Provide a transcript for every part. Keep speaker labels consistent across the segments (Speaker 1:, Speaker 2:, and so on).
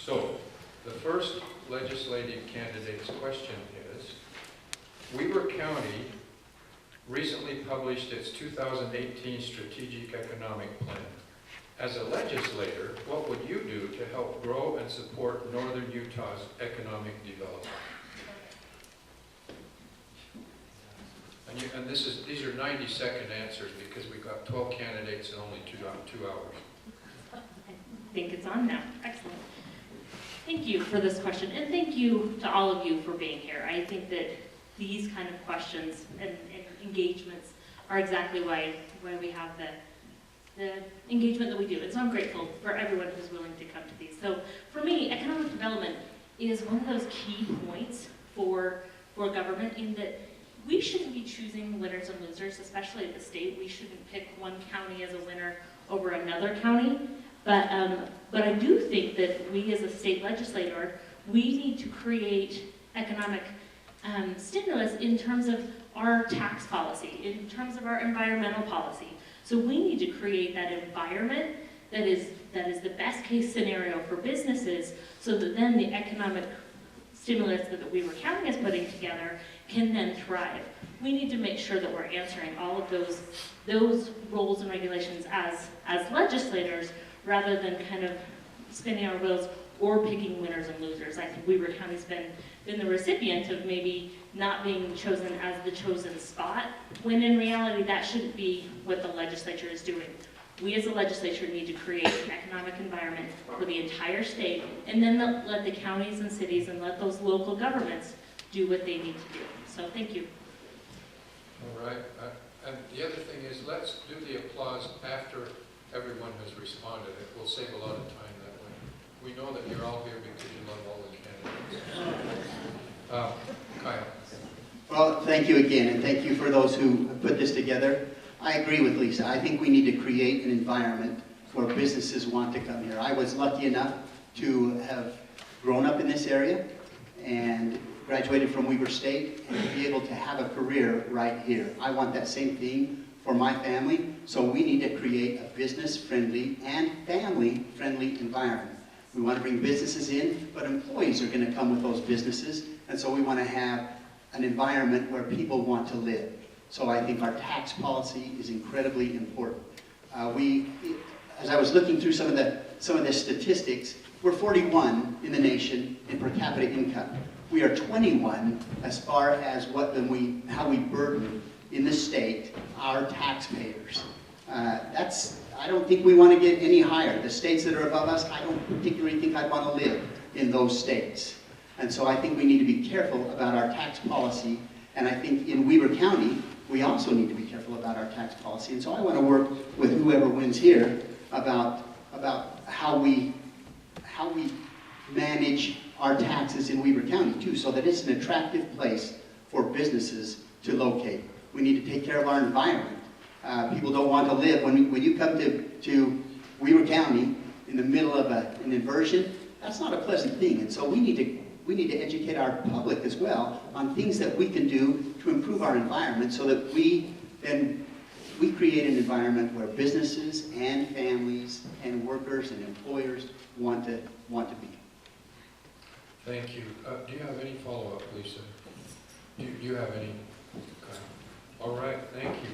Speaker 1: So, the first legislative candidate's question is, Weber County recently published its 2018 Strategic Economic Plan. As a legislator, what would you do to help grow and support Northern Utah's economic development? And these are 90-second answers because we've got 12 candidates and only 2 hours.
Speaker 2: I think it's on now. Excellent. Thank you for this question, and thank you to all of you for being here. I think that these kind of questions and engagements are exactly why we have the engagement that we do. And so I'm grateful for everyone who's willing to come to these. So for me, economic development is one of those key points for government, in that we shouldn't be choosing winners and losers, especially at the state. We shouldn't pick one county as a winner over another county. But I do think that we as a state legislator, we need to create economic stimulus in terms of our tax policy, in terms of our environmental policy. So we need to create that environment that is the best case scenario for businesses, so that then the economic stimulus that the Weber County is putting together can then thrive. We need to make sure that we're answering all of those roles and regulations as legislators, rather than kind of spinning our wheels or picking winners and losers. I think Weber County's been the recipient of maybe not being chosen as the chosen spot, when in reality that shouldn't be what the legislature is doing. We as a legislature need to create an economic environment for the entire state, and then let the counties and cities and let those local governments do what they need to do. So thank you.
Speaker 1: All right. And the other thing is, let's do the applause after everyone has responded. It will save a lot of time that way. We know that you're all here because you love all the candidates. Kyle.
Speaker 3: Well, thank you again, and thank you for those who put this together. I agree with Lisa. I think we need to create an environment where businesses want to come here. I was lucky enough to have grown up in this area and graduated from Weber State, and to be able to have a career right here. I want that same thing for my family, so we need to create a business-friendly and family-friendly environment. We want to bring businesses in, but employees are going to come with those businesses, and so we want to have an environment where people want to live. So I think our tax policy is incredibly important. As I was looking through some of the statistics, we're 41 in the nation in per capita income. We are 21 as far as how we burden in the state our taxpayers. I don't think we want to get any higher. The states that are above us, I don't particularly think I'd want to live in those states. And so I think we need to be careful about our tax policy. And I think in Weber County, we also need to be careful about our tax policy. And so I want to work with whoever wins here about how we manage our taxes in Weber County too, so that it's an attractive place for businesses to locate. We need to take care of our environment. People don't want to live, when you come to Weber County in the middle of an inversion, that's not a pleasant thing. And so we need to educate our public as well on things that we can do to improve our environment, so that we create an environment where businesses and families and workers and employers want to be.
Speaker 1: Thank you. Do you have any follow-up, Lisa? Do you have any? Okay. All right, thank you.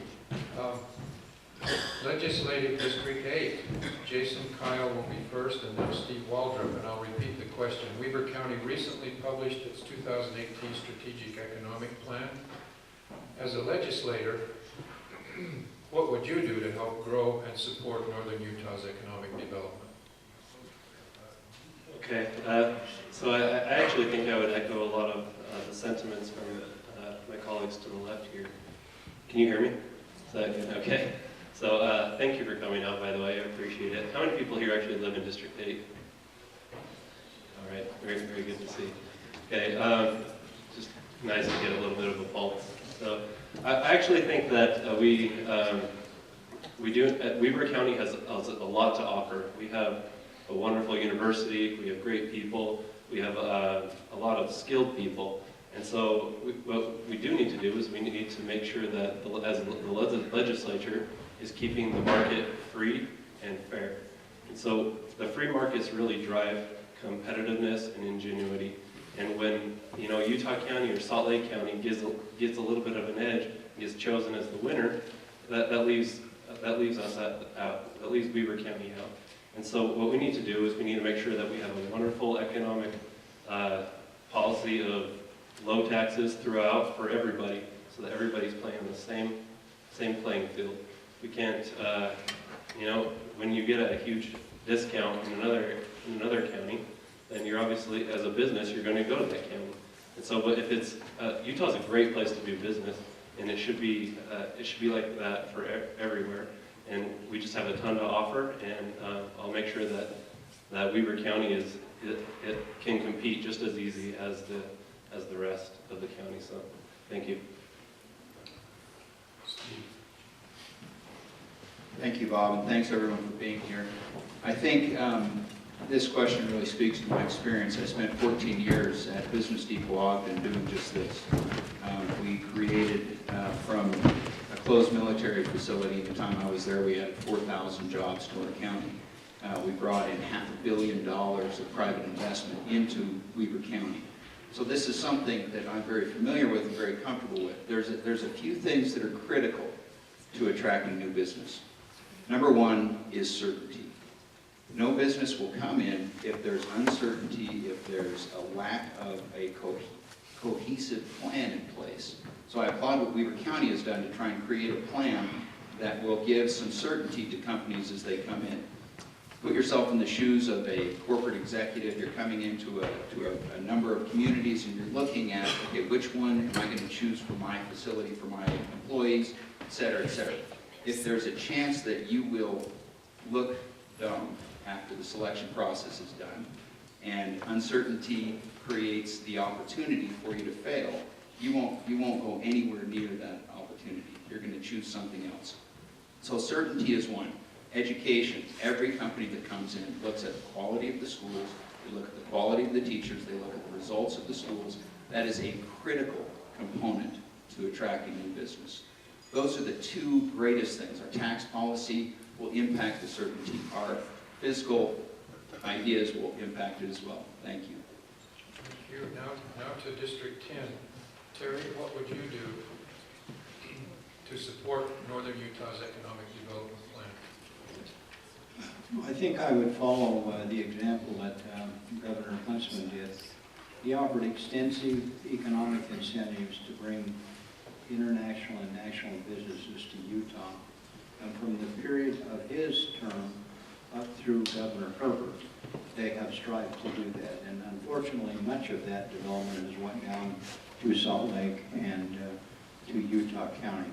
Speaker 1: Legislative District 8, Jason Kyle will be first, and then Steve Waldrop, and I'll repeat the question. Weber County recently published its 2018 Strategic Economic Plan. As a legislator, what would you do to help grow and support Northern Utah's economic development?
Speaker 4: Okay, so I actually think I would echo a lot of the sentiments from my colleagues to the left here. Can you hear me? Is that good? Okay. So thank you for coming out, by the way. I appreciate it. How many people here actually live in District 8? All right, very, very good to see. Okay, just nice to get a little bit of a pulse. So I actually think that Weber County has a lot to offer. We have a wonderful university, we have great people, we have a lot of skilled people. And so what we do need to do is we need to make sure that as the legislature is keeping the market free and fair. And so the free markets really drive competitiveness and ingenuity. And when, you know, Utah County or Salt Lake County gets a little bit of an edge, gets chosen as the winner, that leaves us out. That leaves Weber County out. And so what we need to do is we need to make sure that we have a wonderful economic policy of low taxes throughout for everybody, so that everybody's playing on the same playing field. We can't, you know, when you get a huge discount in another county, then you're obviously, as a business, you're going to go to that county. And so, but if it's Utah's a great place to do business, and it should be like that for everywhere. And we just have a ton to offer, and I'll make sure that Weber County it can compete just as easy as the rest of the county. So, thank you.
Speaker 1: Steve.
Speaker 5: Thank you, Bob, and thanks everyone for being here. I think this question really speaks to my experience. I spent 14 years at Business Depot Ogden doing just this. We created from a closed military facility. At the time I was there, we had 4,000 jobs to our county. We brought in $500 million of private investment into Weber County. So this is something that I'm very familiar with and very comfortable with. There's a few things that are critical to attracting new business. Number one is certainty. No business will come in if there's uncertainty, if there's a lack of a cohesive plan in place. So I applaud what Weber County has done to try and create a plan that will give some certainty to companies as they come in. Put yourself in the shoes of a corporate executive. You're coming into a number of communities and you're looking at, okay, which one am I going to choose for my facility, for my employees, et cetera, et cetera. If there's a chance that you will look dumb after the selection process is done, and uncertainty creates the opportunity for you to fail, you won't go anywhere near that opportunity. You're going to choose something else. So certainty is one. Education. Every company that comes in looks at the quality of the schools, they look at the quality of the teachers, they look at the results of the schools. That is a critical component to attracting new business. Those are the two greatest things. Our tax policy will impact the certainty. Our fiscal ideas will impact it as well. Thank you.
Speaker 1: Thank you. Now to District 10. Terry, what would you do to support Northern Utah's economic development plan?
Speaker 6: I think I would follow the example that Governor Huntsman did. He offered extensive economic incentives to bring international and national businesses to Utah. And from the period of his term up through Governor Herbert, they have strived to do that. And unfortunately, much of that development has went down to Salt Lake and to Utah County.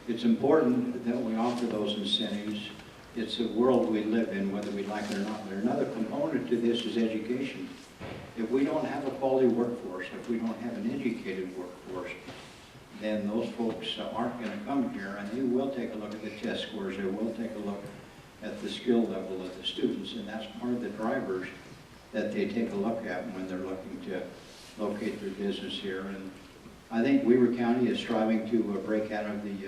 Speaker 6: It's important that we offer those incentives. It's a world we live in, whether we like it or not. But another component to this is education. If we don't have a quality workforce, if we don't have an educated workforce, then those folks aren't going to come here, and they will take a look at the test scores. They will take a look at the skill level of the students, and that's part of the drivers that they take a look at when they're looking to locate their business here. And I think Weber County is striving to break out of the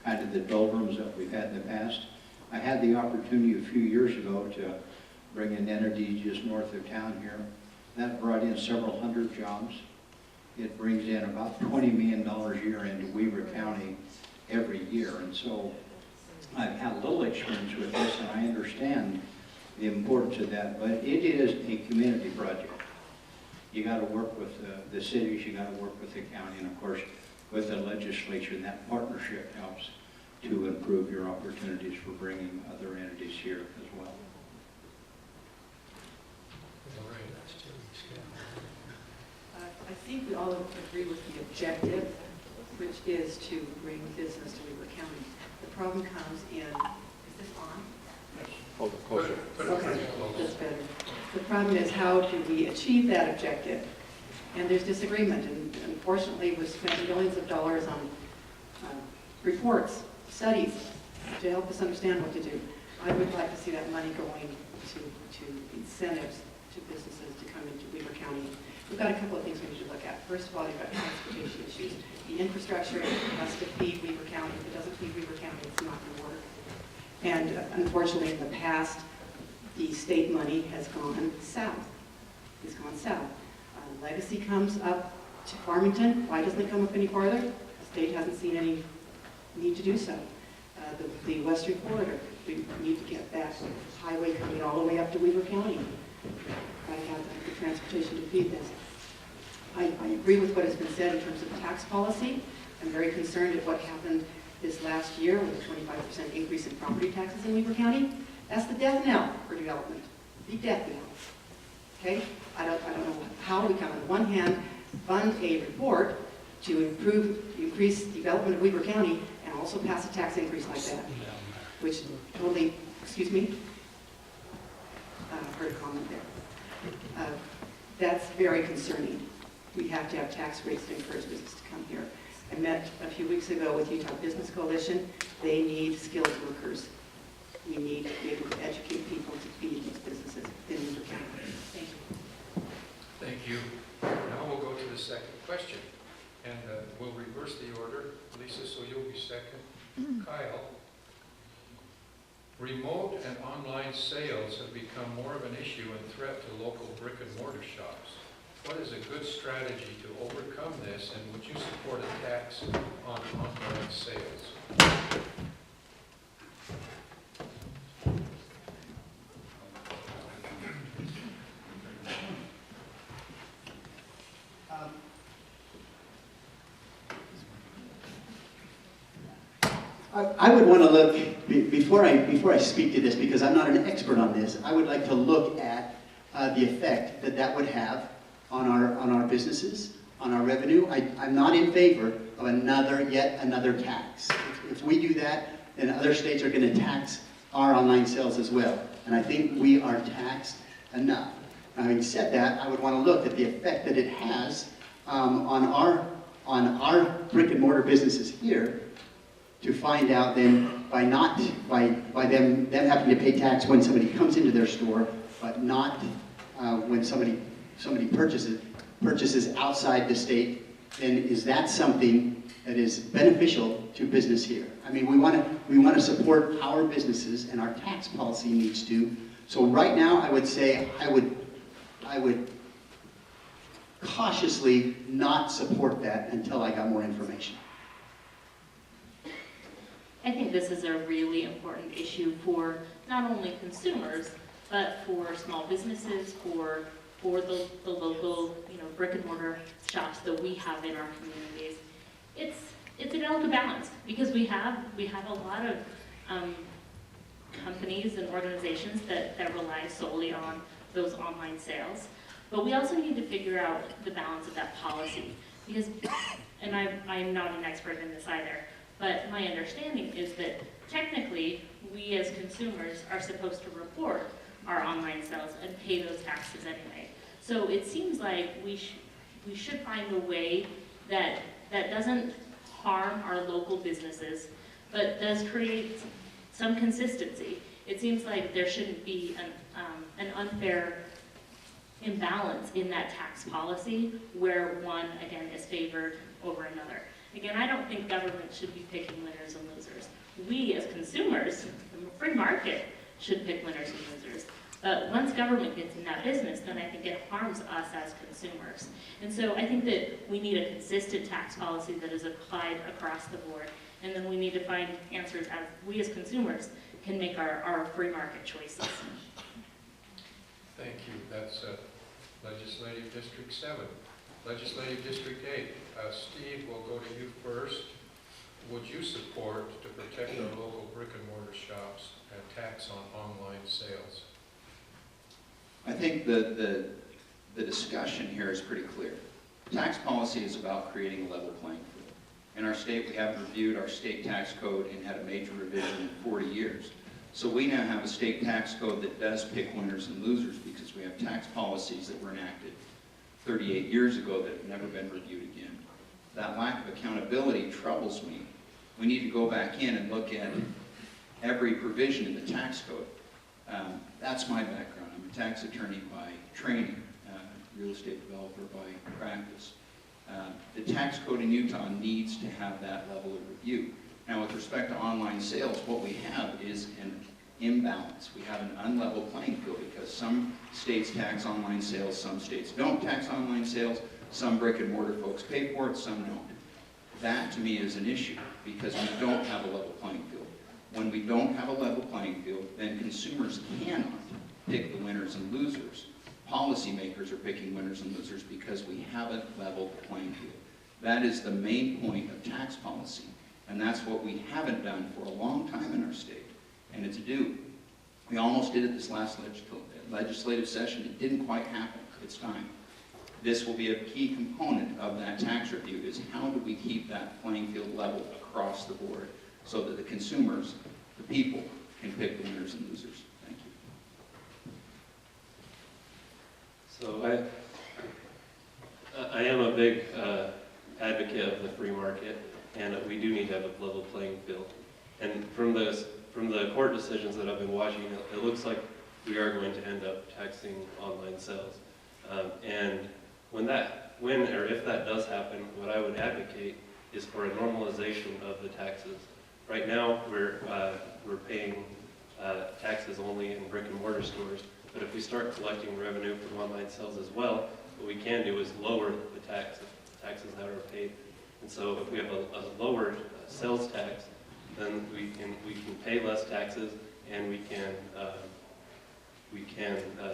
Speaker 6: kind of the doldrums that we've had in the past. I had the opportunity a few years ago to bring an entity just north of town here. That brought in several hundred jobs. It brings in about $20 million a year into Weber County every year. And so I've had a little experience with this, and I understand the importance of that. But it is a community project. You got to work with the cities, you got to work with the county, and of course with the legislature. And that partnership helps to improve your opportunities for bringing other entities here as well.
Speaker 7: I think we all agree with the objective, which is to bring business to Weber County. The problem comes in, is this on?
Speaker 1: Hold it closer.
Speaker 7: Okay, that's better. The problem is, how do we achieve that objective? And there's disagreement, and unfortunately we've spent millions of dollars on reports, studies, to help us understand what to do. I would like to see that money going to incentives to businesses to come into Weber County. We've got a couple of things we need to look at. First of all, you've got transportation issues. The infrastructure has to feed Weber County. If it doesn't feed Weber County, it's not going to work. And unfortunately, in the past, the state money has gone south. has gone south. Legacy comes up to Farmington. Why doesn't it come up any farther? The state hasn't seen any need to do so. The western corridor, we need to get that highway coming all the way up to Weaver County. I have the transportation to feed this. I agree with what has been said in terms of tax policy. I'm very concerned at what happened this last year with a 25% increase in property taxes in Weaver County. That's the death knell for development, the death knell. Okay? I don't know how we can, on one hand, fund a report to increase development of Weaver County and also pass a tax increase like that, which totally, excuse me, heard a comment there. That's very concerning. We have to have tax rates to encourage business to come here. I met a few weeks ago with Utah Business Coalition. They need skilled workers. We need to be able to educate people to feed these businesses in Weaver County. Thank you.
Speaker 1: Thank you. Now we'll go to the second question, and we'll reverse the order. Lisa, so you'll be second. Kyle, remote and online sales have become more of an issue and threat to local brick and mortar shops. What is a good strategy to overcome this, and would you support a tax on online sales?
Speaker 3: I would want to look, before I speak to this, because I'm not an expert on this, I would like to look at the effect that would have on our businesses, on our revenue. I'm not in favor of yet another tax. If we do that, then other states are going to tax our online sales as well. And I think we are taxed enough. Now, having said that, I would want to look at the effect that it has on our brick and mortar businesses here, to find out then by them having to pay tax when somebody comes into their store, but not when somebody purchases outside the state, then is that something that is beneficial to business here? I mean, we want to support our businesses, and our tax policy needs to. So right now, I would say I would cautiously not support that until I got more information.
Speaker 2: I think this is a really important issue for not only consumers, but for small businesses, for the local, brick and mortar shops that we have in our communities. It's a delicate balance, because we have a lot of companies and organizations that rely solely on those online sales. But we also need to figure out the balance of that policy, because, and I'm not an expert in this either, but my understanding is that technically we as consumers are supposed to report our online sales and pay those taxes anyway. So it seems like we should find a way that doesn't harm our local businesses, but does create some consistency. It seems like there shouldn't be an unfair imbalance in that tax policy where one, again, is favored over another. Again, I don't think government should be picking winners and losers. We as consumers, the free market, should pick winners and losers. But once government gets in that business, then I think it harms us as consumers. And so I think that we need a consistent tax policy that is applied across the board. And then we need to find answers as we as consumers can make our free market choices.
Speaker 1: Thank you. That's Legislative District 7. Legislative District 8. Steve, we'll go to you first. Would you support to protect our local brick and mortar shops and tax on online sales?
Speaker 5: I think the discussion here is pretty clear. Tax policy is about creating a level playing field. In our state, we haven't reviewed our state tax code and had a major revision in 40 years. So we now have a state tax code that does pick winners and losers because we have tax policies that were enacted 38 years ago that have never been reviewed again. That lack of accountability troubles me. We need to go back in and look at every provision in the tax code. That's my background. I'm a tax attorney by training, real estate developer by practice. The tax code in Utah needs to have that level of review. Now, with respect to online sales, what we have is imbalance. We have an unlevel playing field because some states tax online sales, some states don't tax online sales, some brick and mortar folks pay for it, some don't. That to me is an issue because we don't have a level playing field. When we don't have a level playing field, then consumers cannot pick the winners and losers. Policymakers are picking winners and losers because we haven't leveled the playing field. That is the main point of tax policy, and that's what we haven't done for a long time in our state, and it's due. We almost did it this last legislative session. It didn't quite happen. It's time. This will be a key component of that tax review, is how do we keep that playing field level across the board so that the consumers, the people, can pick the winners and losers. Thank you.
Speaker 4: So I am a big advocate of the free market, and we do need to have a level playing field. And from the court decisions that I've been watching, it looks like we are going to end up taxing online sales. And when or if that does happen, what I would advocate is for a normalization of the taxes. Right now, we're paying taxes only in brick and mortar stores, but if we start collecting revenue from online sales as well, what we can do is lower the taxes that are paid. And so if we have a lower sales tax, then we can pay less taxes, and we can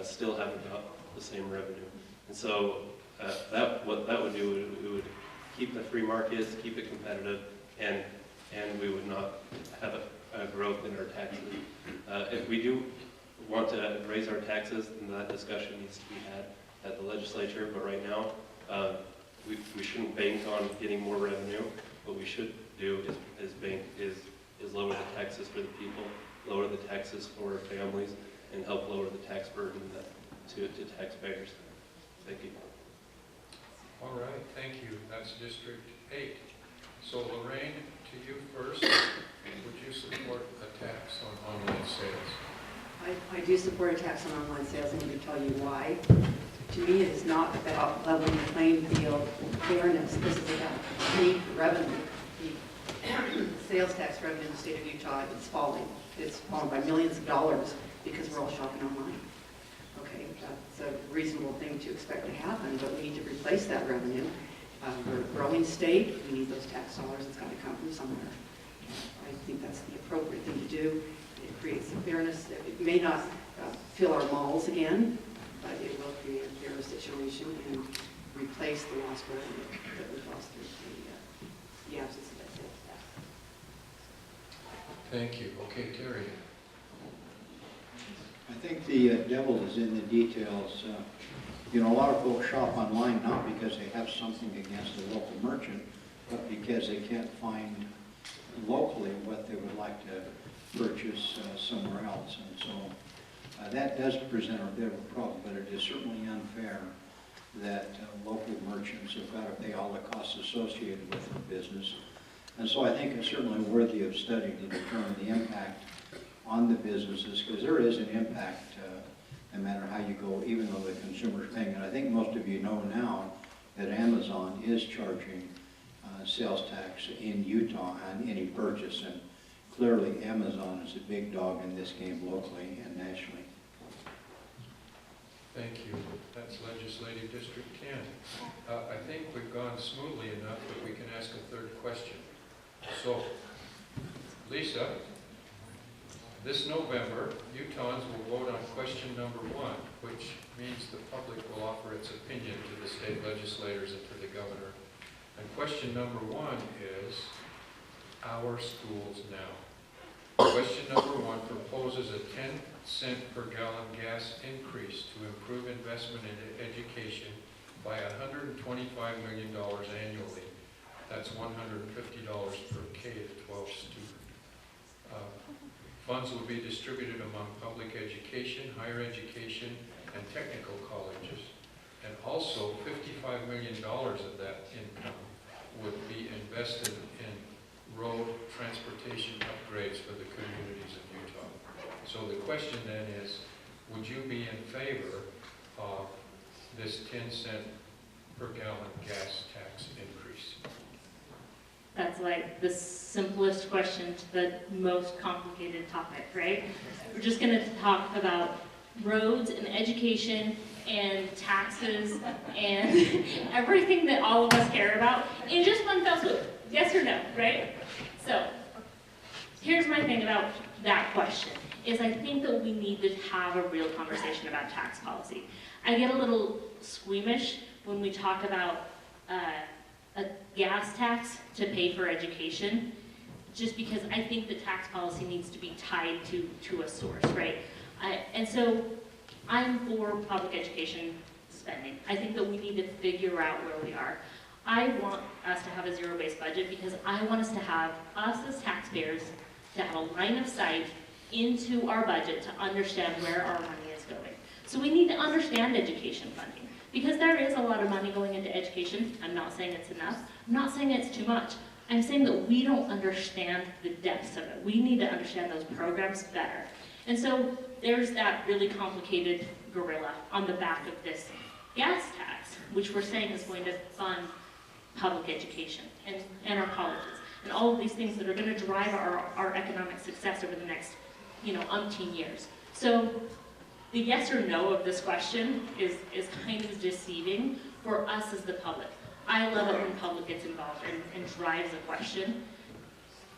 Speaker 4: still have about the same revenue. And so what that would do, it would keep the free markets, keep it competitive, and we would not have a growth in our taxes. If we do want to raise our taxes, then that discussion needs to be had at the legislature. But right now, we shouldn't bank on getting more revenue. What we should do is lower the taxes for the people, lower the taxes for families, and help lower the tax burden to taxpayers. Thank you.
Speaker 1: All right, thank you. That's District 8. So Lorraine, to you first. Would you support a tax on online sales?
Speaker 7: I do support a tax on online sales, and let me tell you why. To me, it is not about leveling the playing field, fairness. This is about paid revenue. The sales tax revenue in the state of Utah is falling. It's fallen by millions of dollars because we're all shopping online. Okay, that's a reasonable thing to expect to happen, but we need to replace that revenue. We're a growing state. We need those tax dollars. It's got to come from somewhere. I think that's the appropriate thing to do. It creates some fairness. It may not fill our malls again, but it will create a fairer situation and replace the lost revenue that we've lost through the absence of that sales tax.
Speaker 1: Thank you. Okay, Terry.
Speaker 6: I think the devil is in the details. You know, a lot of folks shop online not because they have something against a local merchant, but because they can't find locally what they would like to purchase somewhere else. And so that does present a bit of a problem, but it is certainly unfair that local merchants have got to pay all the costs associated with their business. And so I think it's certainly worthy of study to determine the impact on the businesses, because there is an impact no matter how you go, even though the consumer's paying. And I think most of you know now that Amazon is charging sales tax in Utah on any purchase, and clearly Amazon is a big dog in this game locally and nationally.
Speaker 1: Thank you. That's Legislative District 10. I think we've gone smoothly enough that we can ask a third question. So, Lisa, this November, Utahns will vote on question number 1, which means the public will offer its opinion to the state legislators and to the governor. And question number 1 is, our schools now. Question number 1 proposes a 10-cent per gallon gas increase to improve investment in education by $125 million annually. That's $150 per K-12 student. Funds will be distributed among public education, higher education, and technical colleges. And also, $55 million of that income would be invested in road transportation upgrades for the communities of Utah. So the question then is, would you be in favor of this 10-cent per gallon gas tax increase?
Speaker 2: That's like the simplest question to the most complicated topic, right? We're just gonna talk about roads and education and taxes and everything that all of us care about in just one fell swoop. Yes or no, right? So, here's my thing about that question, is I think that we need to have a real conversation about tax policy. I get a little squeamish when we talk about a gas tax to pay for education, just because I think the tax policy needs to be tied to a source, right? And so I'm for public education spending. I think that we need to figure out where we are. I want us to have a zero-based budget because I want us as taxpayers, to have a line of sight into our budget to understand where our money is going. So we need to understand education funding, because there is a lot of money going into education. I'm not saying it's enough. I'm not saying it's too much. I'm saying that we don't understand the depths of it. We need to understand those programs better. And so there's that really complicated gorilla on the back of this gas tax, which we're saying is going to fund public education and our colleges, and all of these things that are going to drive our economic success over the next, umpteen years. So the yes or no of this question is kind of deceiving for us as the public. I love it when the public gets involved and drives a question.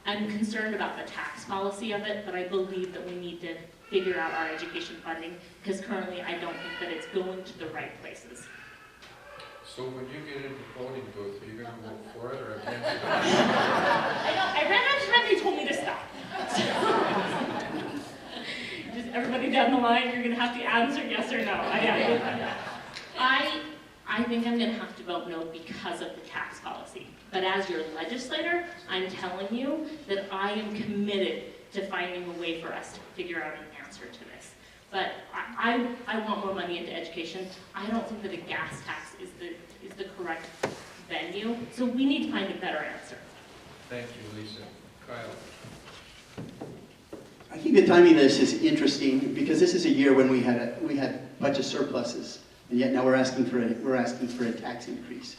Speaker 2: I'm concerned about the tax policy of it, but I believe that we need to figure out our education funding, because currently I don't think that it's going to the right places.
Speaker 1: So when you get in the voting booth, are you going to vote for it or against it?
Speaker 2: I ran out of time, they told me to stop. Just everybody down the line, you're going to have to answer yes or no. I think I'm going to have to vote no because of the tax policy. But as your legislator, I'm telling you that I am committed to finding a way for us to figure out an answer to this. But I want more money into education. I don't think that a gas tax is the correct venue. So we need to find a better answer.
Speaker 1: Thank you, Lisa. Kyle?
Speaker 3: I think the timing of this is interesting because this is a year when we had budget surpluses, and yet now we're asking for a tax increase.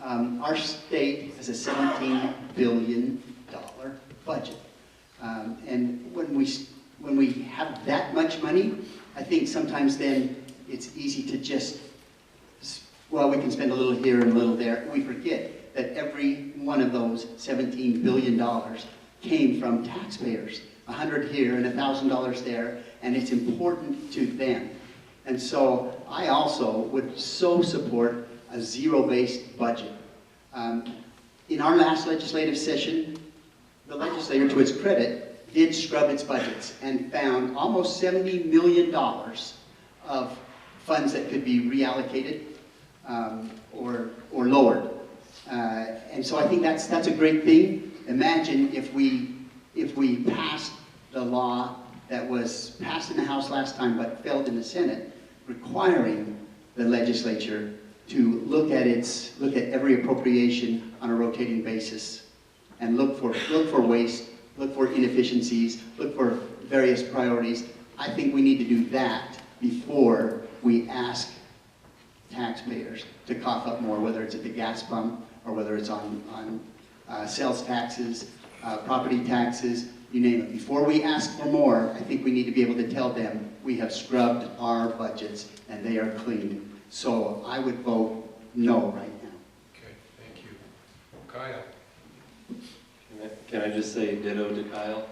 Speaker 3: Our state has a $17 billion budget, and when we have that much money, I think sometimes then it's easy to just, well, we can spend a little here and a little there. We forget that every one of those $17 billion came from taxpayers, $100 here and $1,000 there, and it's important to them. And so I also would so support a zero-based budget. In our last legislative session, the legislature, to its credit, did scrub its budgets and found almost $70 million of funds that could be reallocated or lowered. And so I think that's a great thing. Imagine if we passed the law that was passed in the House last time but failed in the Senate, requiring the legislature to look at every appropriation on a rotating basis and look for waste, look for inefficiencies, look for various priorities. I think we need to do that before we ask taxpayers to cough up more, whether it's at the gas pump or whether it's on sales taxes, property taxes, you name it. Before we ask for more, I think we need to be able to tell them we have scrubbed our budgets and they are clean. So I would vote no right now.
Speaker 1: Okay, thank you. Kyle?
Speaker 4: Can I just say ditto to Kyle?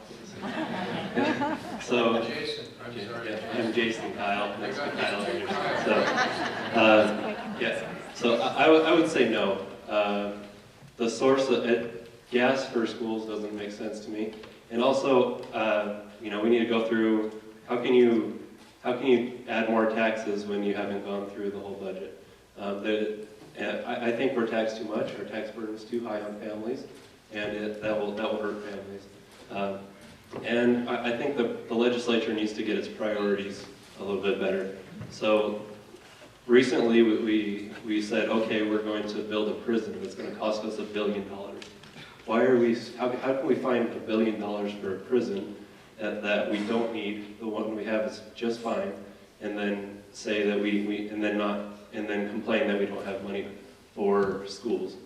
Speaker 4: So,
Speaker 1: Jason, I'm sorry.
Speaker 4: yeah, I'm Jason Kyle, next to
Speaker 1: I got
Speaker 4: Kyle.
Speaker 1: Mr. Kyle.
Speaker 4: So, yeah, so I would say no. The source of gas for schools doesn't make sense to me. And also, we need to go through, how can you add more taxes when you haven't gone through the whole budget? I think we're taxed too much, our tax burden is too high on families, and that will hurt families. And I think the legislature needs to get its priorities a little bit better. So recently we said, okay, we're going to build a prison that's going to cost us $1 billion. How can we find $1 billion for a prison that we don't need, the one we have is just fine, and then say that and then complain that we don't have money for schools?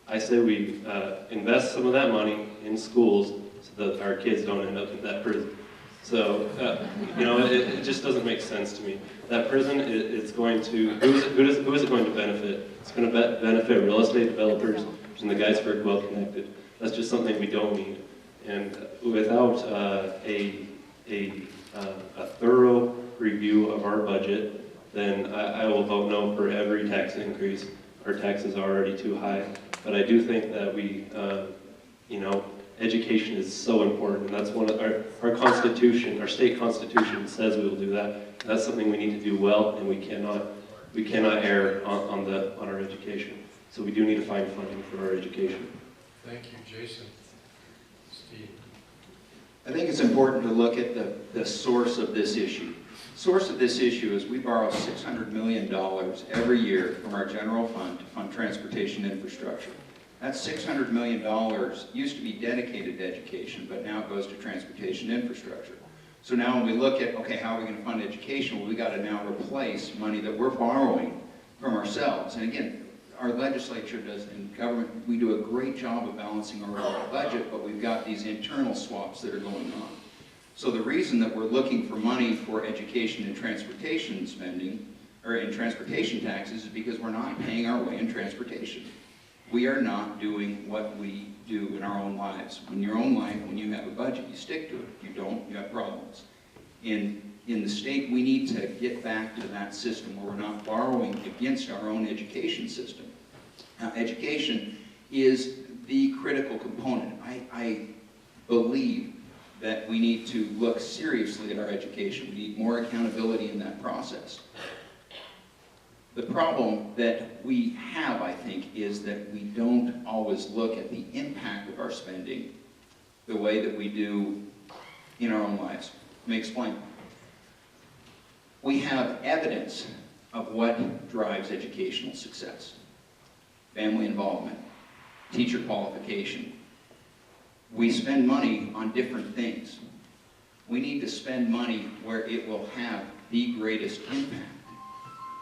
Speaker 4: I say we invest some of that money in schools so that our kids don't end up in that prison. So, you know, it just doesn't make sense to me. That prison, it's going to, who is it going to benefit? It's going to benefit real estate developers and the guys who are well connected. That's just something we don't need. And without a thorough review of our budget, then I will vote no for every tax increase. Our taxes are already too high. But I do think that we, you know, education is so important. That's one of our constitution, our state constitution says we will do that. That's something we need to do well, and we cannot err on our education. So we do need to find funding for our education.
Speaker 1: Thank you, Jason. Steve?
Speaker 5: I think it's important to look at the source of this issue. Source of this issue is we borrow $600 million every year from our general fund to fund transportation infrastructure. That $600 million used to be dedicated to education, but now it goes to transportation infrastructure. So now when we look at, okay, how are we going to fund education? Well, we got to now replace money that we're borrowing from ourselves. And again, our legislature does, and government, we do a great job of balancing our overall budget, but we've got these internal swaps that are going on. So the reason that we're looking for money for education and transportation spending, or in transportation taxes, is because we're not paying our way in transportation. We are not doing what we do in our own lives. In your own life, when you have a budget, you stick to it. If you don't, you have problems. In the state, we need to get back to that system where we're not borrowing against our own education system. Now, education is the critical component. I believe that we need to look seriously at our education. We need more accountability in that process. The problem that we have, I think, is that we don't always look at the impact of our spending the way that we do in our own lives. Let me explain. We have evidence of what drives educational success. Family involvement, teacher qualification. We spend money on different things. We need to spend money where it will have the greatest impact.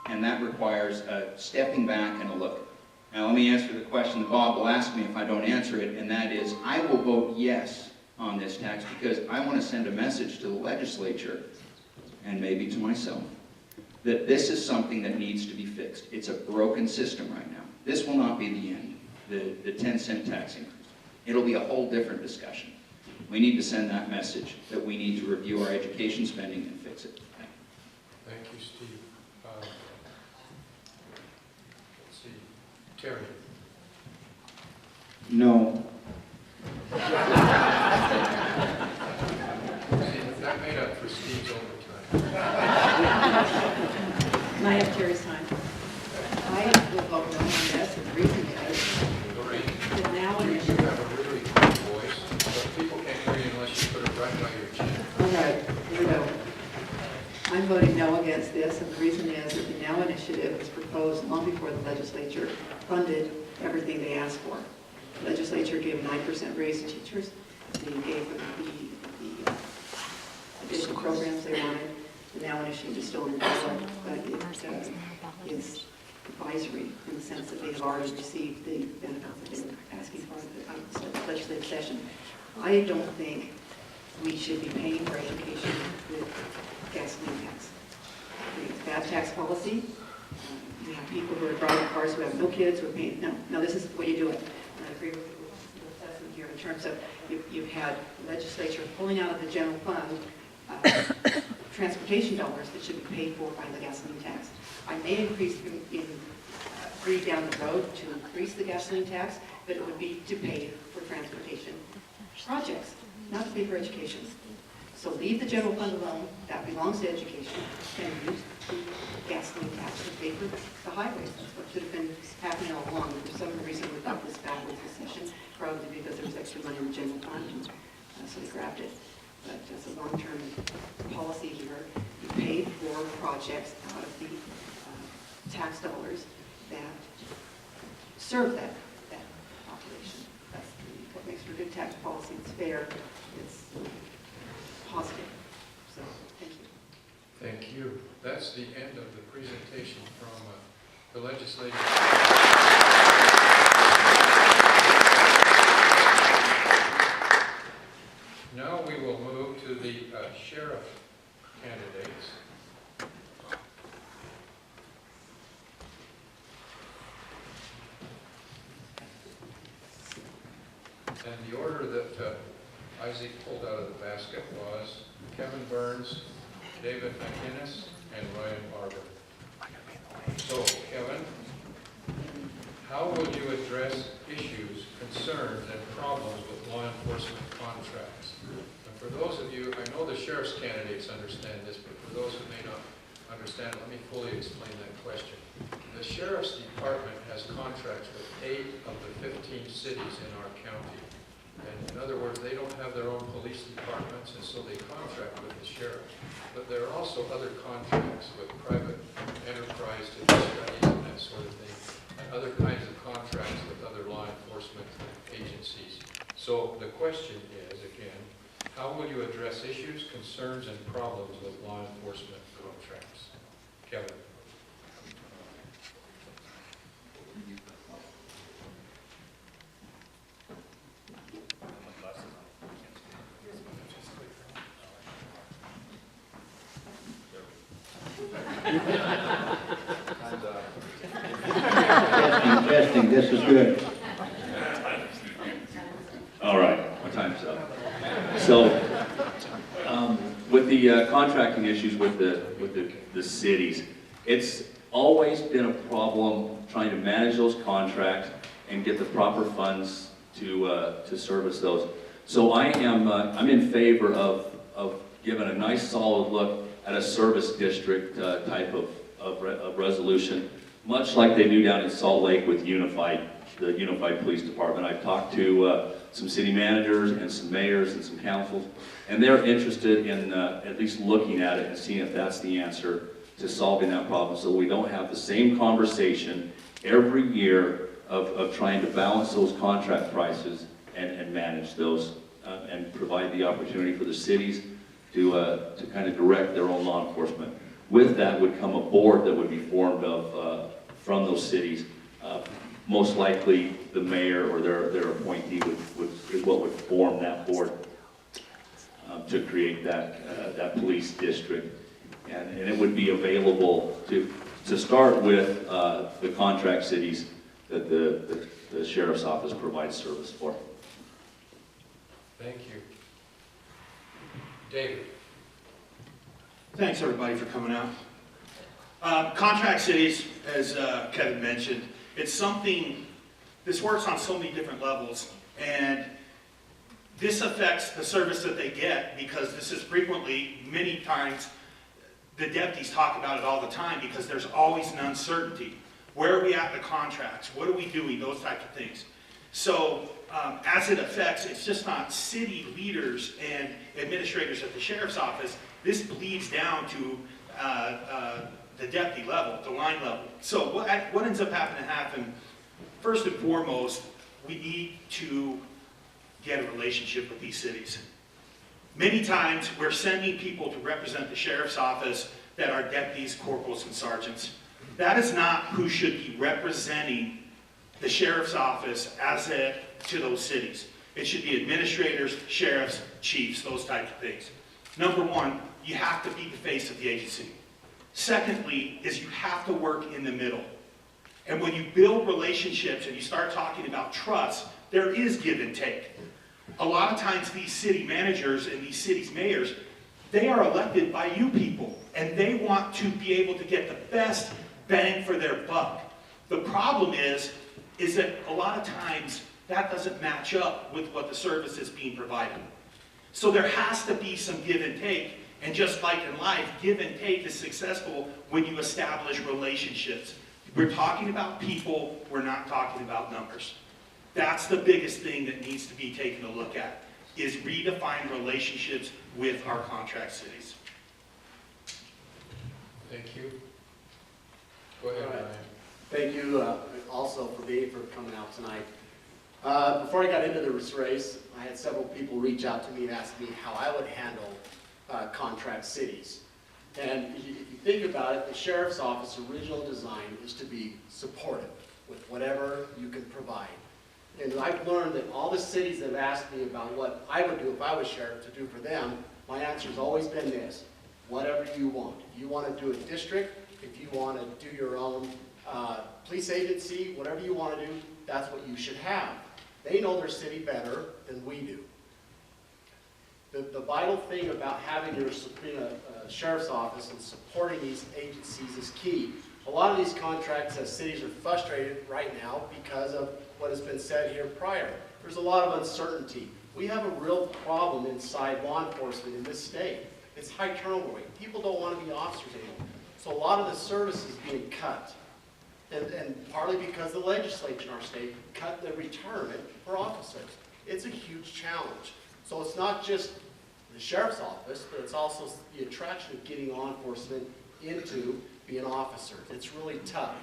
Speaker 5: And that requires a stepping back and a look. Now let me answer the question that Bob will ask me if I don't answer it, and that is, I will vote yes on this tax because I want to send a message to the legislature, and maybe to myself, that this is something that needs to be fixed. It's a broken system right now. This will not be the end, the 10-cent tax increase. It'll be a whole different discussion. We need to send that message that we need to review our education spending and fix it.
Speaker 1: Thank you, Steve. Let's see. Terry?
Speaker 6: No.
Speaker 1: See, that made up for Steve's overtime.
Speaker 7: And I have Terry's time. I will vote no on this, and the reason is
Speaker 1: Lorraine,
Speaker 7: that now
Speaker 1: you
Speaker 7: initiative.
Speaker 1: have a really good voice, but people can't hear you unless you put it right by your chin.
Speaker 7: All right, here we go. I'm voting no against this, and the reason is that the Now Initiative was proposed long before the legislature funded everything they asked for. The legislature gave a 9% raise to teachers. They gave them the additional programs they wanted. The Now Initiative is still in development, but it is advisory in the sense that they have already received the benefits that they were asking for in the legislative session. I don't think we should be paying for education with gasoline tax. I think it's bad tax policy. We have people who are driving cars who have no kids who are paying, no, this is the way you do it. And I agree with the assessment here in terms of you've had legislature pulling out of the general fund transportation dollars that should be paid for by the gasoline tax. I may agree down the road to increase the gasoline tax, but it would be to pay for transportation projects, not to pay for education. So leave the general fund alone, that belongs to education, and use the gasoline tax to pay for the highways. That's what should have been happening all along. For some reason, we got this backwards this session, probably because there was extra money in the general fund, and so they grabbed it. But as a long-term policy here, you paid for projects out of the tax dollars that serve that population. That's what makes for good tax policy. It's fair. It's positive. So, thank you.
Speaker 1: Thank you. That's the end of the presentation from the legislative. sheriff candidates. And the order that Isaac pulled out of the basket was Kevin Burns, David McInnes, and Ryan Barber. So, Kevin, how will you address issues, concerns, and problems with law enforcement contracts? And for those of you, I know the sheriff's candidates understand this, but for those who may not understand, let me fully explain that question. The sheriff's department has contracts with 8 of the 15 cities in our county. And in other words, they don't have their own police departments, and so they contract with the sheriff. But there are also other contracts with private enterprise to do studies and that sort of thing, and other kinds of contracts with other law enforcement agencies. So the question is, again, how will you address issues, concerns, and problems with law enforcement contracts? Kevin.
Speaker 6: Testing, this is good.
Speaker 8: All right, my time's up. So, with the contracting issues with the cities, it's always been a problem trying to manage those contracts and get the proper funds to service those. So I'm in favor of giving a nice solid look at a service district type of resolution, much like they do down in Salt Lake with the Unified Police Department. I've talked to some city managers and some mayors and some councils, and they're interested in at least looking at it and seeing if that's the answer to solving that problem, so we don't have the same conversation every year of trying to balance those contract prices and manage those and provide the opportunity for the cities to kind of direct their own law enforcement. With that would come a board that would be formed from those cities. Most likely the mayor or their appointee is what would form that board to create that police district. And it would be available to start with the contract cities that the sheriff's office provides service for.
Speaker 1: Thank you. David.
Speaker 9: Thanks, everybody, for coming out. Contract cities, as Kevin mentioned, it's something, this works on so many different levels, and this affects the service that they get, because this is frequently, many times, the deputies talk about it all the time, because there's always an uncertainty. Where are we at in the contracts? What are we doing? Those types of things. So, as it affects, it's just not city leaders and administrators at the sheriff's office. This bleeds down to the deputy level, the line level. So what ends up happening, first and foremost, we need to get a relationship with these cities. Many times we're sending people to represent the sheriff's office that are deputies, corporals, and sergeants. That is not who should be representing the sheriff's office to those cities. It should be administrators, sheriffs, chiefs, those types of things. Number one, you have to be the face of the agency. Secondly, is you have to work in the middle. And when you build relationships and you start talking about trust, there is give and take. A lot of times these city managers and these cities' mayors, they are elected by you people, and they want to be able to get the best bang for their buck. The problem is that a lot of times that doesn't match up with what the service is being provided. So there has to be some give and take, and just like in life, give and take is successful when you establish relationships. We're talking about people, we're not talking about numbers. That's the biggest thing that needs to be taken a look at, is redefine relationships with our contract cities.
Speaker 1: Thank you. Go ahead,
Speaker 10: All right.
Speaker 1: Ryan.
Speaker 10: Thank you also for coming out tonight. Before I got into this race, I had several people reach out to me and ask me how I would handle contract cities. And if you think about it, the sheriff's office original design is to be supportive with whatever you can provide. And I've learned that all the cities that have asked me about what I would do if I was sheriff to do for them, my answer has always been this: whatever you want. If you want to do a district, if you want to do your own police agency, whatever you want to do, that's what you should have. They know their city better than we do. The vital thing about having your sheriff's office and supporting these agencies is key. A lot of these contracts, as cities are frustrated right now because of what has been said here prior. There's a lot of uncertainty. We have a real problem inside law enforcement in this state. It's high turnover rate. People don't want to be officers anymore. So a lot of the service is being cut. And partly because the legislature in our state cut the retirement for officers. It's a huge challenge. So it's not just the sheriff's office, but it's also the attraction of getting law enforcement into being officers. It's really tough.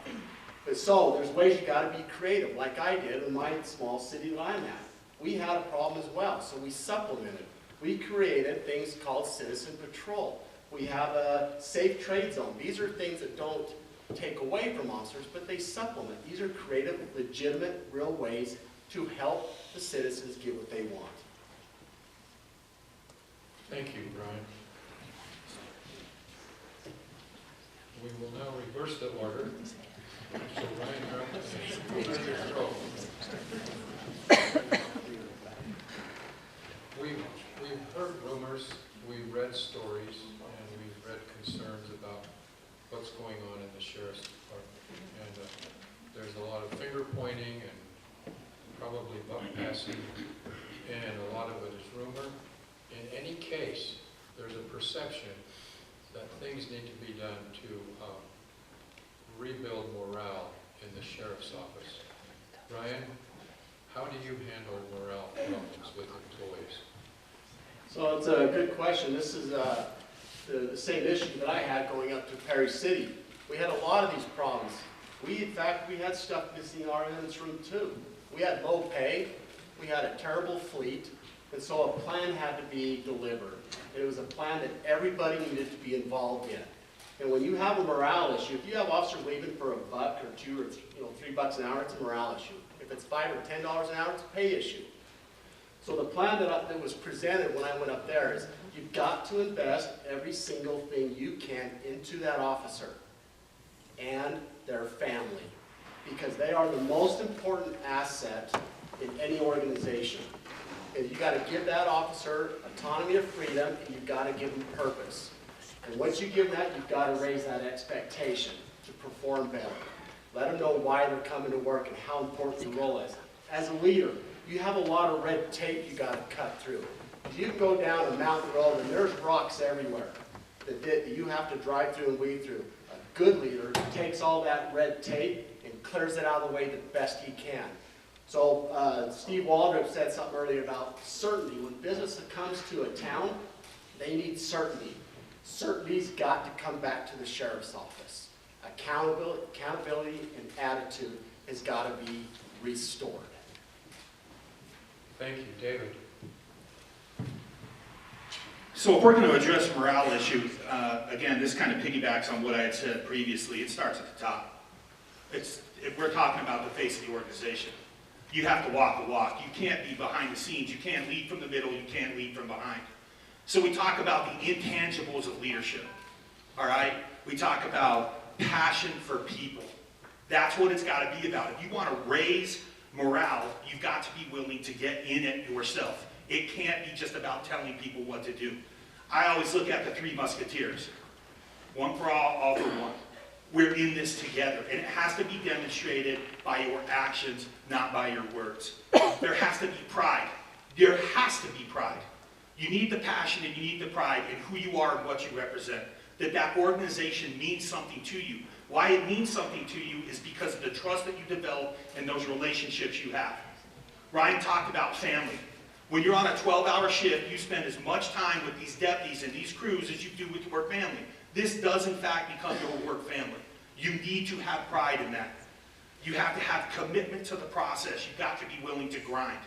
Speaker 10: But so there's ways you got to be creative, like I did in my small city that I'm at. We had a problem as well, so we supplemented. We created things called citizen patrol. We have a safe trade zone. These are things that don't take away from officers, but they supplement. These are creative, legitimate, real ways to help the citizens get what they want.
Speaker 1: Thank you, Brian. We will now reverse the order. So Ryan, you're up. We've heard rumors, we've read stories, and we've read concerns about what's going on in the sheriff's department. And there's a lot of finger pointing and probably buck passing, and a lot of it is rumor. In any case, there's a perception that things need to be done to rebuild morale in the sheriff's office. Ryan, how do you handle morale problems with employees?
Speaker 10: So it's a good question. This is the same issue that I had going up to Perry City. We had a lot of these problems. In fact, we had stuff missing in our evidence room too. We had low pay, we had a terrible fleet, and so a plan had to be delivered. It was a plan that everybody needed to be involved in. And when you have a morale issue, if you have officers leaving for $1 or $2 or $3 an hour, it's a morale issue. If it's $5 or $10 an hour, it's a pay issue. So the plan that was presented when I went up there is you've got to invest every single thing you can into that officer and their family, because they are the most important asset in any organization. And you got to give that officer autonomy of freedom, and you've got to give them purpose. And once you give them that, you've got to raise that expectation to perform better. Let them know why they're coming to work and how important the role is. As a leader, you have a lot of red tape you got to cut through. You can go down a mountain road and there's rocks everywhere that you have to drive through and weed through. A good leader takes all that red tape and clears it out of the way the best he can. So Steve Waldrop said something earlier about certainty. When business comes to a town, they need certainty. Certainty's got to come back to the sheriff's office. Accountability and attitude has got to be restored.
Speaker 1: Thank you, David.
Speaker 9: So if we're going to address morale issues, again, this kind of piggybacks on what I had said previously. It starts at the top. If we're talking about the face of the organization. You have to walk the walk. You can't be behind the scenes. You can't lead from the middle. You can't lead from behind. So we talk about the intangibles of leadership, all right? We talk about passion for people. That's what it's got to be about. If you want to raise morale, you've got to be willing to get in it yourself. It can't be just about telling people what to do. I always look at the Three Musketeers. One for all for one. We're in this together, and it has to be demonstrated by your actions, not by your words. There has to be pride. There has to be pride. You need the passion and you need the pride in who you are and what you represent. That organization means something to you. Why it means something to you is because of the trust that you develop and those relationships you have. Ryan talked about family. When you're on a 12-hour shift, you spend as much time with these deputies and these crews as you do with your work family. This does, in fact, become your work family. You need to have pride in that. You have to have commitment to the process. You've got to be willing to grind.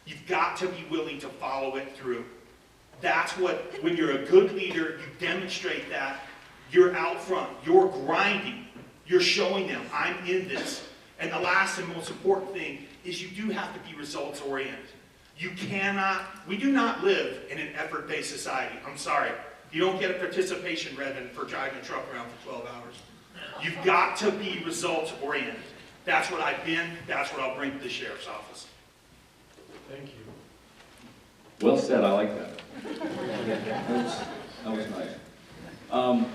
Speaker 9: You've got to be willing to follow it through. That's what, when you're a good leader, you demonstrate that. You're out front. You're grinding. You're showing them, I'm in this. And the last and most important thing is you do have to be results oriented. You cannot, we do not live in an effort-based society. I'm sorry. You don't get a participation ribbon for driving a truck around for 12 hours. You've got to be results oriented. That's what I've been, that's what I'll bring to the sheriff's office.
Speaker 1: Thank you.
Speaker 8: Well said, I like that. That was nice.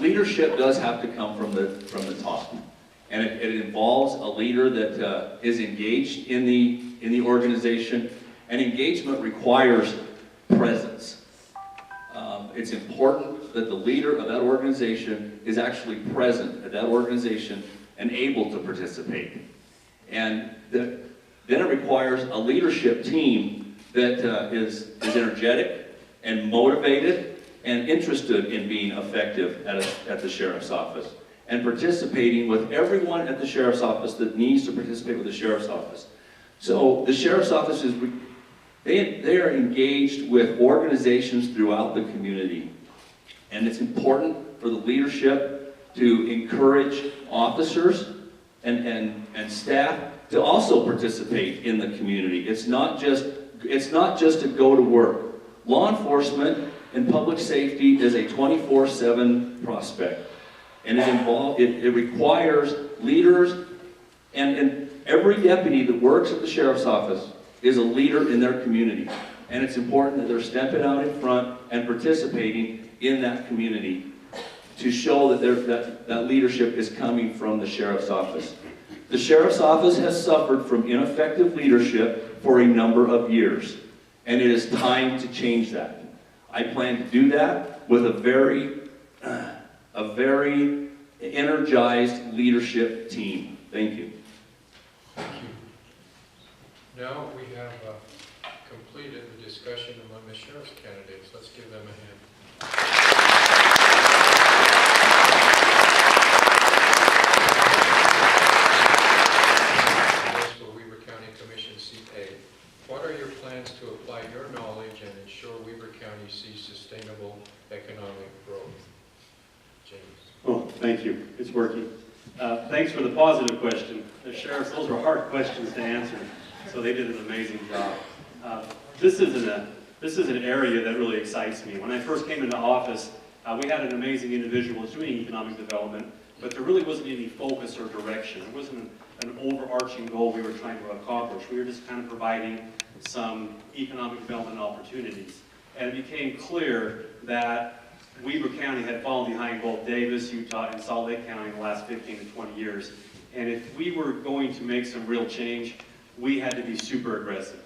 Speaker 8: Leadership does have to come from the top. And it involves a leader that is engaged in the organization, and engagement requires presence. It's important that the leader of that organization is actually present at that organization and able to participate. And then it requires a leadership team that is energetic and motivated and interested in being effective at the sheriff's office and participating with everyone at the sheriff's office that needs to participate with the sheriff's office. So the sheriff's office is, they are engaged with organizations throughout the community. And it's important for the leadership to encourage officers and staff to also participate in the community. It's not just to go to work. Law enforcement and public safety is a 24/7 prospect. And it requires leaders, and every deputy that works at the sheriff's office is a leader in their community. And it's important that they're stepping out in front and participating in that community to show that that leadership is coming from the sheriff's office. The sheriff's office has suffered from ineffective leadership for a number of years, and it is time to change that. I plan to do that with a very energized leadership team. Thank you.
Speaker 1: Thank you. Now we have completed the discussion among the sheriff's candidates. Let's give them a hand. For Weber County Commission seat A, what are your plans to apply your knowledge and ensure Weber County sees sustainable economic growth? James.
Speaker 11: Oh, thank you. It's working. Thanks for the positive question. The sheriffs, those were hard questions to answer, so they did an amazing job. This is an area that really excites me. When I first came into office, we had an amazing individual doing economic development, but there really wasn't any focus or direction. There wasn't an overarching goal we were trying to accomplish. We were just kind of providing some economic development opportunities. And it became clear that Weber County had fallen behind both Davis, Utah, and Salt Lake County in the last 15 to 20 years. And if we were going to make some real change, we had to be super aggressive.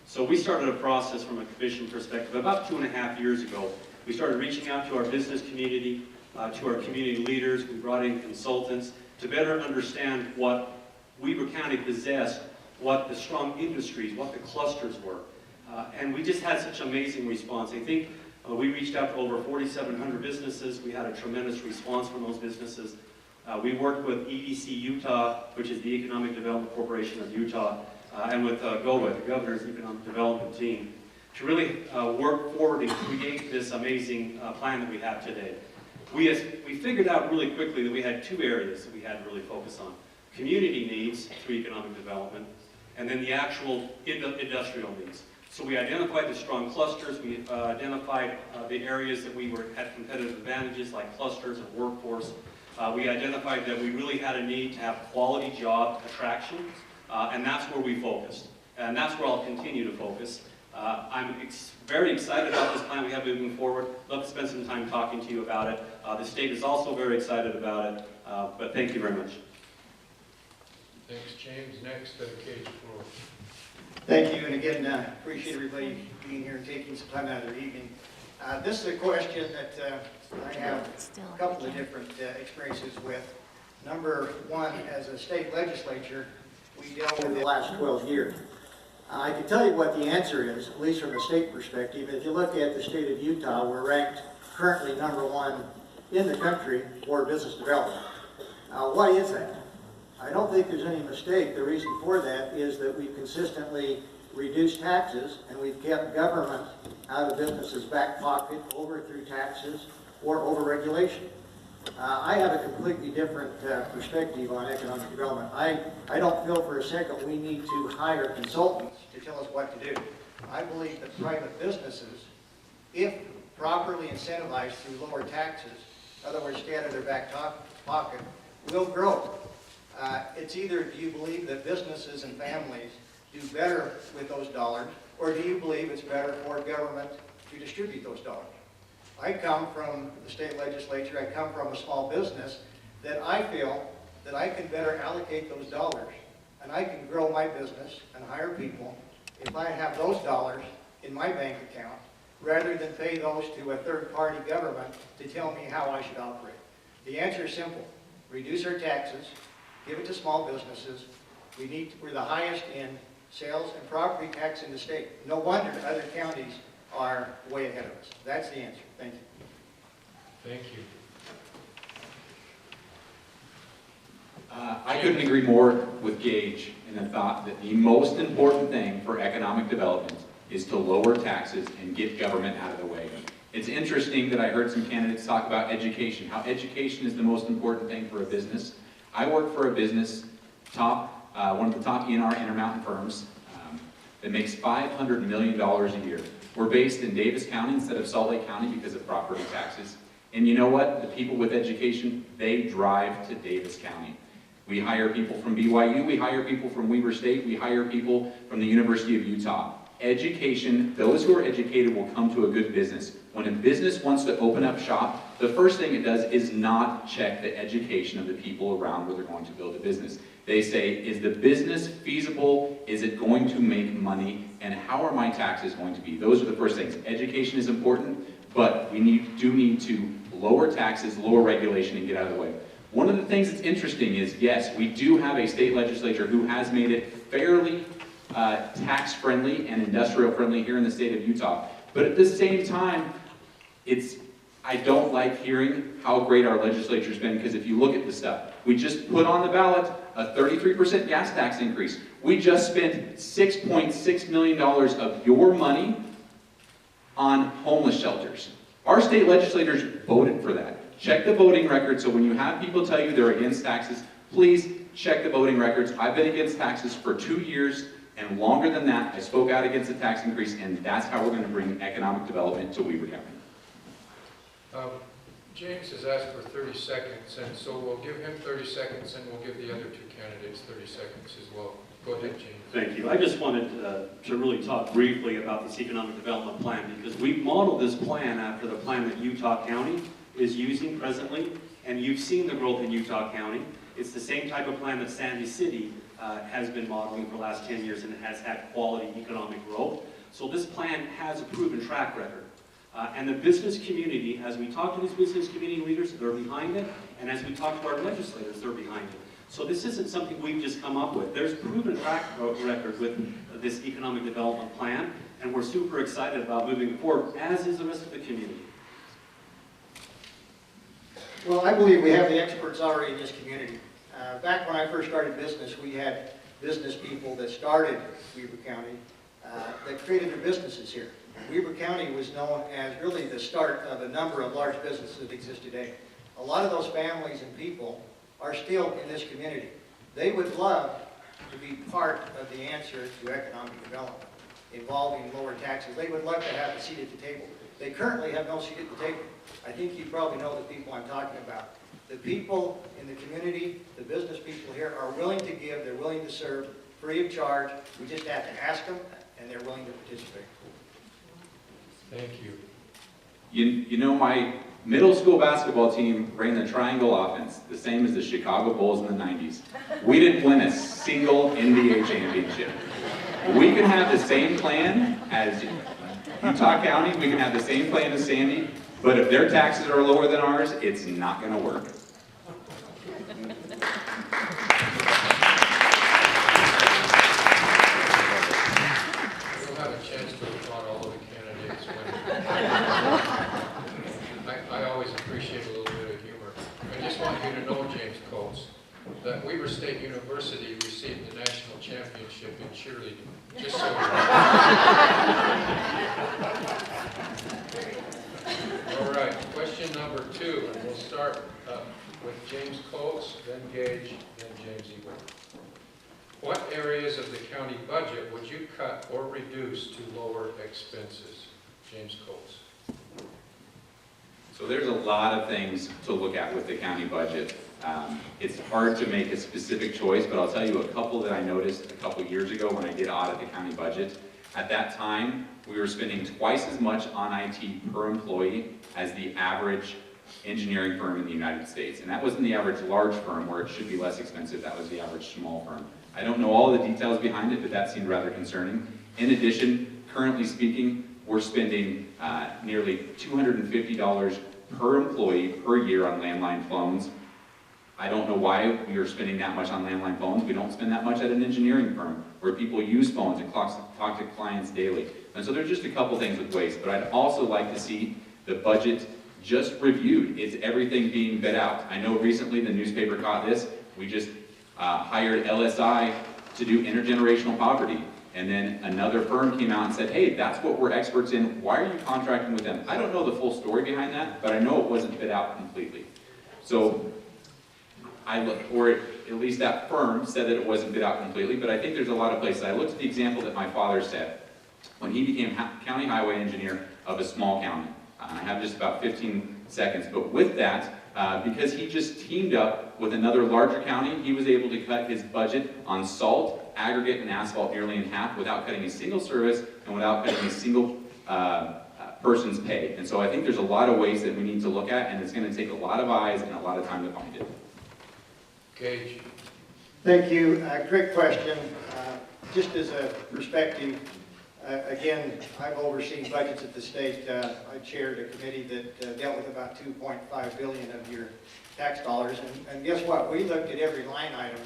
Speaker 11: So we started a process from a commission perspective about 2.5 years ago. We started reaching out to our business community, to our community leaders. We brought in consultants to better understand what Weber County possessed, what the strong industries, what the clusters were. And we just had such amazing response. I think we reached out to over 4,700 businesses. We had a tremendous response from those businesses. We worked with EDC Utah, which is the Economic Development Corporation of Utah, and with GOA, the Governor's Economic Development Team, to really work forward and create this amazing plan that we have today. We figured out really quickly that we had two areas that we had to really focus on. Community needs through economic development, and then the actual industrial needs. So we identified the strong clusters, we identified the areas that we had competitive advantages like clusters and workforce. We identified that we really had a need to have quality job attraction, and that's where we focused. And that's where I'll continue to focus. I'm very excited about this plan we have moving forward. Love to spend some time talking to you about it. The state is also very excited about it, but thank you very much.
Speaker 1: Thanks, James. Next, Cage Floor.
Speaker 12: Thank you, and again, appreciate everybody being here and taking some time out of their evening. This is a question that I have a couple of different experiences with. Number one, as a state legislature, we dealt with the last 12 years. I can tell you what the answer is, at least from a state perspective. If you look at the state of Utah, we're ranked currently #1 in the country for business development. Why is that? I don't think there's any mistake. The reason for that is that we've consistently reduced taxes and we've kept government out of businesses' back pocket, over through taxes or over regulation. I have a completely different perspective on economic development. I don't feel for a second we need to hire consultants to tell us what to do. I believe that private businesses, if properly incentivized through lower taxes, in other words, stay out of their back pocket, will grow. It's either, do you believe that businesses and families do better with those dollars, or do you believe it's better for government to distribute those dollars? I come from the state legislature, I come from a small business, that I feel that I can better allocate those dollars, and I can grow my business and hire people if I have those dollars in my bank account, rather than pay those to a third-party government to tell me how I should operate. The answer is simple. Reduce our taxes, give it to small businesses. We're the highest in sales and property tax in the state. No wonder other counties are way ahead of us. That's the answer. Thank you.
Speaker 1: Thank you.
Speaker 13: I couldn't agree more with Gage in the thought that the most important thing for economic development is to lower taxes and get government out of the way. It's interesting that I heard some candidates talk about education, how education is the most important thing for a business. I work for a business, one of the top ENR Intermountain firms, that makes $500 million a year. We're based in Davis County instead of Salt Lake County because of property taxes. And you know what? The people with education, they drive to Davis County. We hire people from BYU, we hire people from Weber State, we hire people from the University of Utah. Education, those who are educated will come to a good business. When a business wants to open up shop, the first thing it does is not check the education of the people around where they're going to build a business. They say, is the business feasible? Is it going to make money? And how are my taxes going to be? Those are the first things. Education is important, but we do need to lower taxes, lower regulation, and get out of the way. One of the things that's interesting is, yes, we do have a state legislature who has made it fairly tax-friendly and industrial-friendly here in the state of Utah. But at the same time, I don't like hearing how great our legislature's been, because if you look at the stuff, we just put on the ballot a 33% gas tax increase. We just spent $6.6 million of your money on homeless shelters. Our state legislators voted for that. Check the voting record, so when you have people tell you they're against taxes, please check the voting records. I've been against taxes for 2 years, and longer than that, I spoke out against the tax increase, and that's how we're going to bring economic development to Weber County.
Speaker 1: James has asked for 30 seconds, and so we'll give him 30 seconds, and we'll give the other two candidates 30 seconds as well. Go ahead, James.
Speaker 11: Thank you. I just wanted to really talk briefly about this economic development plan, because we modeled this plan after the plan that Utah County is using presently, and you've seen the growth in Utah County. It's the same type of plan that Sandy City has been modeling for the last 10 years, and it has had quality economic growth. So this plan has a proven track record. And the business community, as we talk to these business community leaders, they're behind it, and as we talk to our legislators, they're behind it. So this isn't something we've just come up with. There's proven track record with this economic development plan, and we're super excited about moving forward, as is the rest of the community.
Speaker 12: Well, I believe we have the experts already in this community. Back when I first started business, we had business people that started Weber County that created their businesses here. Weber County was known as really the start of a number of large businesses that exist today. A lot of those families and people are still in this community. They would love to be part of the answer to economic development involving lower taxes. They would love to have a seat at the table. They currently have no seat at the table. I think you probably know the people I'm talking about. The people in the community, the business people here are willing to give, they're willing to serve free of charge. We just have to ask them, and they're willing to participate.
Speaker 1: Thank you.
Speaker 13: You know, my middle school basketball team ran the triangle offense, the same as the Chicago Bulls in the 90s. We didn't win a single NBA championship. We can have the same plan as Utah County, we can have the same plan as Sandy, but if their taxes are lower than ours, it's not going to work.
Speaker 1: We'll have a chance to applaud all of the candidates. I always appreciate a little bit of humor. I just want you to know, James Coates, that Weber State University received the national championship in cheerleading. Just so you know. All right, question number 2, and we'll start Gage, then James Ebert. What areas of the county budget would you cut or reduce to lower expenses? James Coles.
Speaker 13: So there's a lot of things to look at with the county budget. It's hard to make a specific choice, but I'll tell you a couple that I noticed a couple years ago when I did audit the county budget. At that time, we were spending twice as much on IT per employee as the average engineering firm in the United States. And that wasn't the average large firm where it should be less expensive, that was the average small firm. I don't know all the details behind it, but that seemed rather concerning. In addition, currently speaking, we're spending nearly $250 per employee per year on landline phones. I don't know why we are spending that much on landline phones. We don't spend that much at an engineering firm where people use phones and talk to clients daily. And so there's just a couple things with waste, but I'd also like to see the budget just reviewed. Is everything being bid out? I know recently the newspaper caught this. We just hired LSI to do intergenerational poverty. And then another firm came out and said, hey, that's what we're experts in. Why are you contracting with them? I don't know the full story behind that, but I know it wasn't bid out completely. So or at least that firm said that it wasn't bid out completely, but I think there's a lot of places. I looked at the example that my father said when he became county highway engineer of a small county. I have just about 15 seconds, but with that, because he just teamed up with another larger county, he was able to cut his budget on salt, aggregate, and asphalt nearly in half without cutting a single service and without cutting a single person's pay. And so I think there's a lot of ways that we need to look at, and it's going to take a lot of eyes and a lot of time to find it.
Speaker 1: Gage.
Speaker 12: Thank you. Great question. Just as a perspective, again, I've overseen budgets at the state. I chaired a committee that dealt with about $2.5 billion of your tax dollars. And guess what? We looked at every line item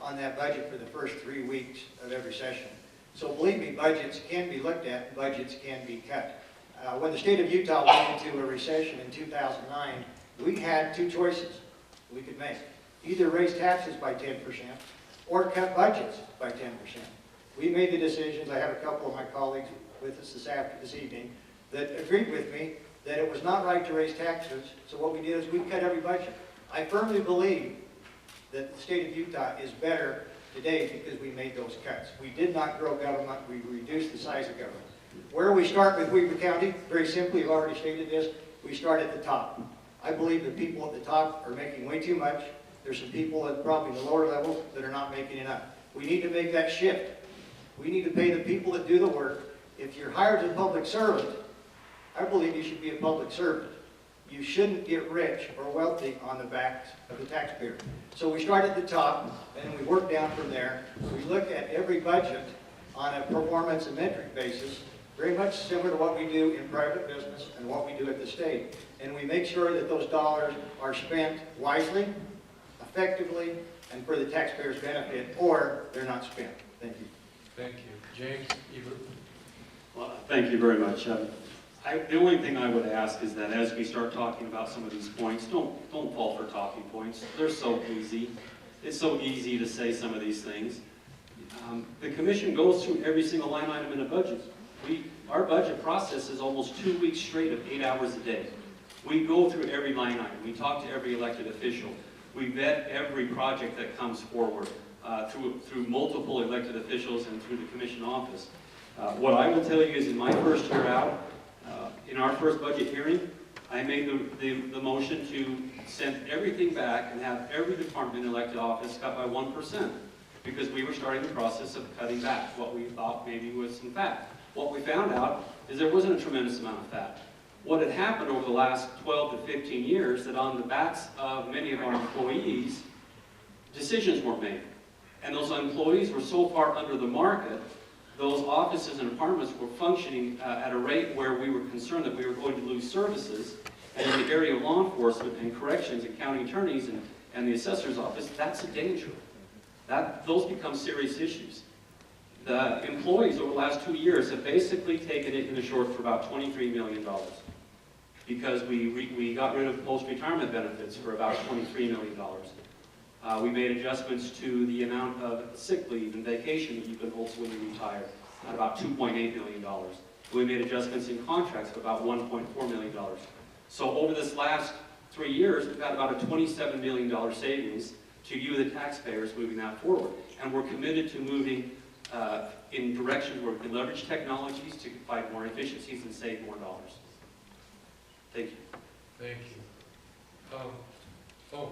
Speaker 12: on that budget for the first 3 weeks of every session. So believe me, budgets can be looked at, budgets can be cut. When the state of Utah went into a recession in 2009, we had two choices we could make. Either raise taxes by 10% or cut budgets by 10%. We made the decisions. I have a couple of my colleagues with us this evening that agreed with me that it was not right to raise taxes, so what we did is we cut every budget. I firmly believe that the state of Utah is better today because we made those cuts. We did not grow government, we reduced the size of government. Where we start with Weber County, very simply, I've already stated this, we start at the top. I believe the people at the top are making way too much. There's some people at probably the lower levels that are not making enough. We need to make that shift. We need to pay the people that do the work. If you're hired as a public servant, I believe you should be a public servant. You shouldn't get rich or wealthy on the backs of the taxpayer. So we start at the top, and we work down from there. We look at every budget on a performance and metric basis, very much similar to what we do in private business and what we do at the state. And we make sure that those dollars are spent wisely, effectively, and for the taxpayer's benefit, or they're not spent. Thank you.
Speaker 1: Thank you. James Ebert.
Speaker 11: Well, thank you very much. The only thing I would ask is that as we start talking about some of these points, don't fall for talking points. They're so easy. It's so easy to say some of these things. The commission goes through every single line item in a budget. Our budget process is almost 2 weeks straight of 8 hours a day. We go through every line item. We talk to every elected official. We vet every project that comes forward through multiple elected officials and through the commission office. What I will tell you is in my first year out, in our first budget hearing, I made the motion to send everything back and have every department in elected office cut by 1% because we were starting the process of cutting back what we thought maybe was some fat. What we found out is there wasn't a tremendous amount of fat. What had happened over the last 12 to 15 years that on the backs of many of our employees, decisions weren't made. And those employees were so far under the market, those offices and departments were functioning at a rate where we were concerned that we were going to lose services. And in the area of law enforcement and corrections and county attorneys and the assessor's office, that's a danger. Those become serious issues. The employees over the last 2 years have basically taken it in the short for about $23 million because we got rid of post-retirement benefits for about $23 million. We made adjustments to the amount of sick leave and vacation that you can hold when you retire at about $2.8 million. We made adjustments in contracts of about $1.4 million. So over this last 3 years, we've got about a $27 million savings to you, the taxpayers, moving that forward. And we're committed to moving in directions where we can leverage technologies to find more efficiencies and save more dollars. Thank you.
Speaker 1: Thank you. Oh,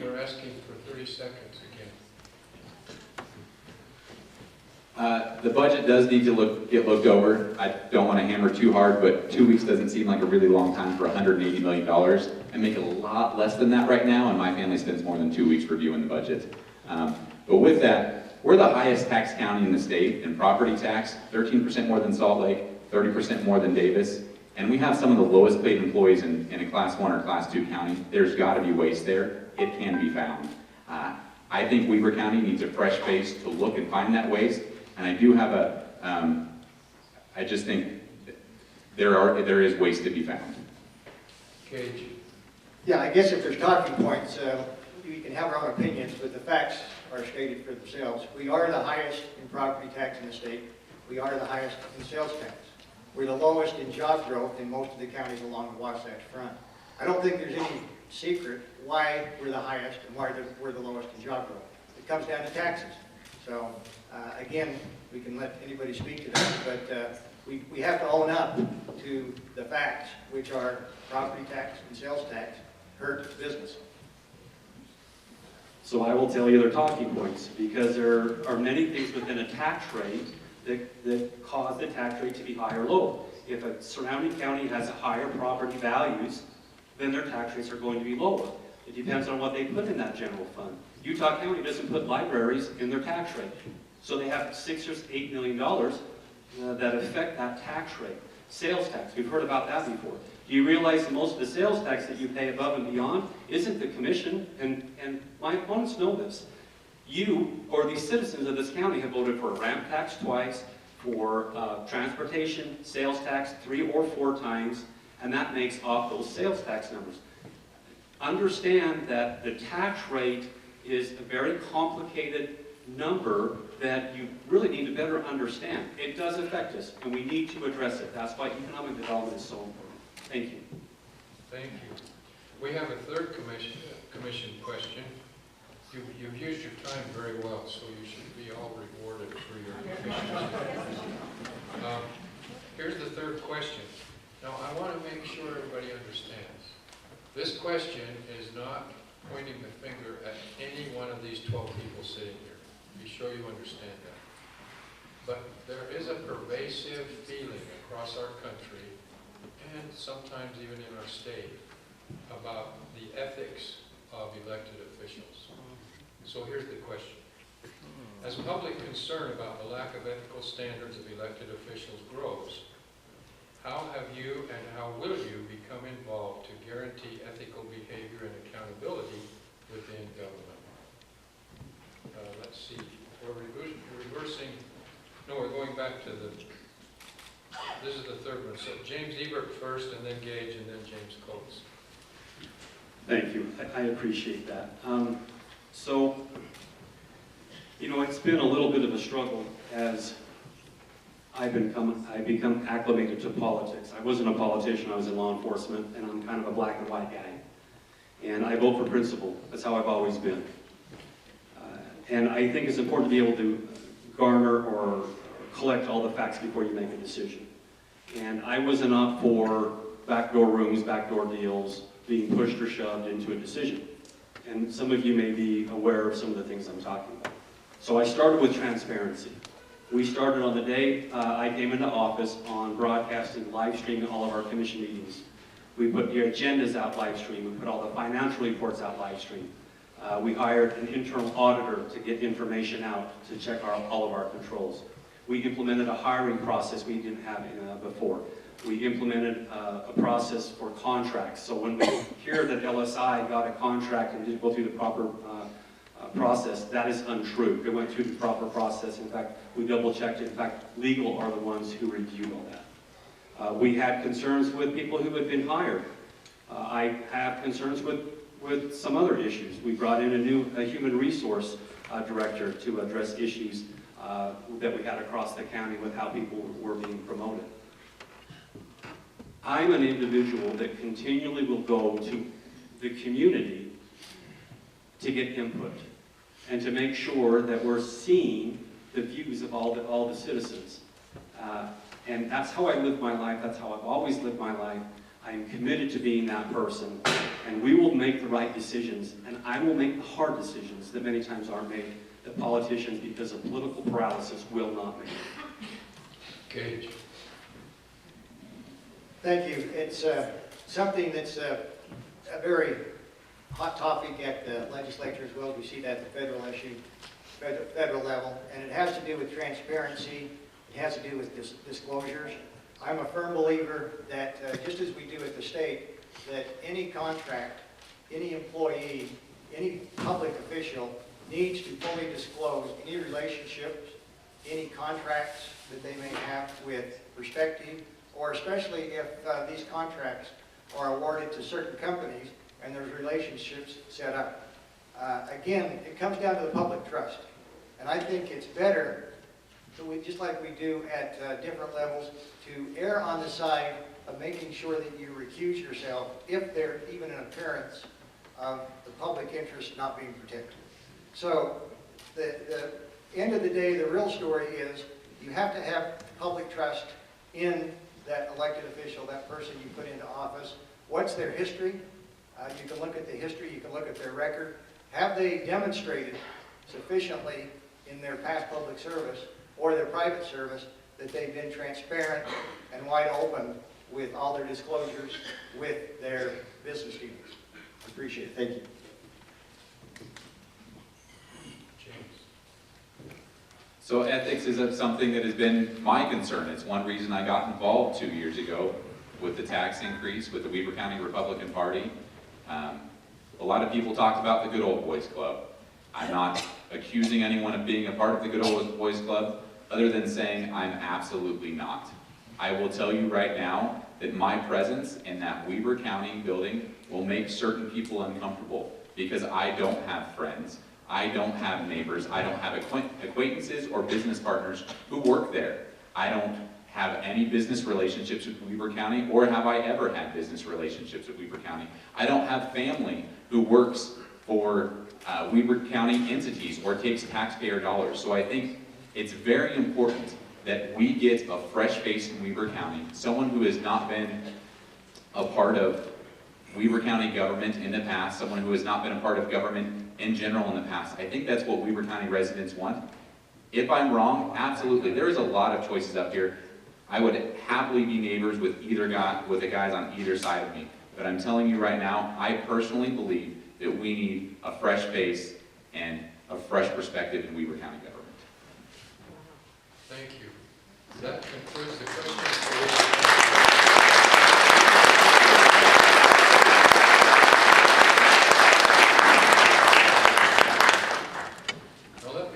Speaker 1: we're asking for 30 seconds again.
Speaker 13: The budget does need to get looked over. I don't want to hammer too hard, but 2 weeks doesn't seem like a really long time for $180 million. I make a lot less than that right now, and my family spends more than 2 weeks reviewing the budget. But with that, we're the highest tax county in the state in property tax, 13% more than Salt Lake, 30% more than Davis, and we have some of the lowest paid employees in a Class 1 or Class 2 county. There's got to be waste there. It can be found. I think Weber County needs a fresh face to look and find that waste. And I do have I just think there is waste to be found.
Speaker 1: Gage.
Speaker 12: Yeah, I guess if there's talking points, we can have our own opinions, but the facts are stated for themselves. We are the highest in property tax in the state. We are the highest in sales tax. We're the lowest in job growth in most of the counties along the Wasatch Front. I don't think there's any secret why we're the highest and why we're the lowest in job growth. It comes down to taxes. So, again, we can let anybody speak to that, but we have to own up to the facts, which are property tax and sales tax hurt business.
Speaker 11: So I will tell you their talking points, because there are many things within a tax rate that cause the tax rate to be high or low. If a surrounding county has higher property values, then their tax rates are going to be lower. It depends on what they put in that general fund. Utah County doesn't put libraries in their tax rate. So they have $6 or $8 million that affect that tax rate. Sales tax, we've heard about that before. Do you realize that most of the sales tax that you pay above and beyond isn't the commission? And my opponents know this. You, or the citizens of this county, have voted for a ramp tax twice, for transportation, sales tax 3 or 4 times, and that makes off those sales tax numbers. Understand that the tax rate is a very complicated number that you really need to better understand. It does affect us, and we need to address it. That's why economic development is so important. Thank you.
Speaker 1: Thank you. We have a third commission question. You've used your time very well, so you should be all rewarded for your efficiency. Here's the third question. Now, I want to make sure everybody understands. This question is not pointing the finger at any one of these 12 people sitting here. Be sure you understand that. But there is a pervasive feeling across our country, and sometimes even in our state, about the ethics of elected officials. So here's the question. As public concern about the lack of ethical standards of elected officials grows, how have you and how will you become involved to guarantee ethical behavior and accountability within government? Let's see. We're going back to this is the third one. So James Ebert first, and then Gage, and then James Coates.
Speaker 11: Thank you. I appreciate that. So, you know, it's been a little bit of a struggle as I become acclimated to politics. I wasn't a politician, I was in law enforcement, and I'm kind of a black and white guy. And I vote for principle. That's how I've always been. And I think it's important to be able to garner or collect all the facts before you make a decision. And I wasn't up for backdoor rooms, backdoor deals, being pushed or shoved into a decision. And some of you may be aware of some of the things I'm talking about. So I started with transparency. We started on the day I came into office on broadcasting, live streaming all of our commission meetings. We put the agendas out live stream. We put all the financial reports out live stream. We hired an internal auditor to get information out to check all of our controls. We implemented a hiring process we didn't have before. We implemented a process for contracts. So when we hear that LSI got a contract and didn't go through the proper process, that is untrue. It went through the proper process. In fact, we double-checked it. In fact, legal are the ones who reviewed all that. We had concerns with people who had been hired. I have concerns with some other issues. We brought in a new human resource director to address issues that we had across the county with how people were being promoted. I'm an individual that continually will go to the community to get input. and to make sure that we're seeing the views of all the citizens. And that's how I live my life. That's how I've always lived my life. I am committed to being that person, and we will make the right decisions, and I will make the hard decisions that many times aren't made, that politicians, because of political paralysis, will not make.
Speaker 1: Gage.
Speaker 12: Thank you. It's something that's a very hot topic at the legislature as well as we see that at the federal level, and it has to do with transparency. It has to do with disclosures. I'm a firm believer that just as we do at the state, that any contract, any employee, any public official needs to fully disclose any relationships, any contracts that they may have with prospective, or especially if these contracts are awarded to certain companies and there's relationships set up. Again, it comes down to the public trust. And I think it's better, just like we do at different levels, to err on the side of making sure that you recuse yourself if there's even an appearance of the public interest not being protected. So the end of the day, the real story is you have to have public trust in that elected official, that person you put into office. What's their history? You can look at the history, you can look at their record. Have they demonstrated sufficiently in their past public service or their private service that they've been transparent and wide open with all their disclosures with their business dealers? I appreciate it. Thank you.
Speaker 13: So ethics is something that has been my concern. It's one reason I got involved 2 years ago with the tax increase with the Weber County Republican Party. A lot of people talked about the Good Old Boys Club. I'm not accusing anyone of being a part of the Good Old Boys Club, other than saying I'm absolutely not. I will tell you right now that my presence in that Weber County building will make certain people uncomfortable because I don't have friends, I don't have neighbors, I don't have acquaintances or business partners who work there. I don't have any business relationships with Weber County, or have I ever had business relationships with Weber County. I don't have family who works for Weber County entities or takes taxpayer dollars. So I think it's very important that we get a fresh face in Weber County, someone who has not been a part of Weber County government in the past, someone who has not been a part of government in general in the past. I think that's what Weber County residents want. If I'm wrong, absolutely. There is a lot of choices up here. I would happily be neighbors with the guys on either side of me. But I'm telling you right now, I personally believe that we need a fresh face and a fresh perspective in Weber County government.
Speaker 1: Thank you. That concludes the questions.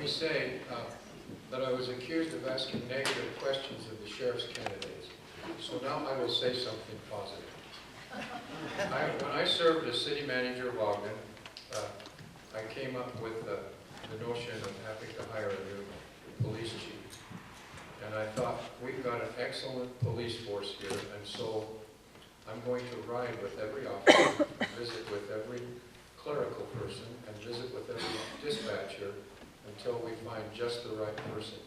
Speaker 1: Say that I was accused of asking negative questions of the sheriff's candidates. So now I will say something positive. When I served as city manager of Ogden, I came up with the notion of having to hire a new police chief. And I thought, we've got an excellent police force here, and so I'm going to ride with every officer, visit with every clerical person, and visit with every dispatcher until we find just the right person.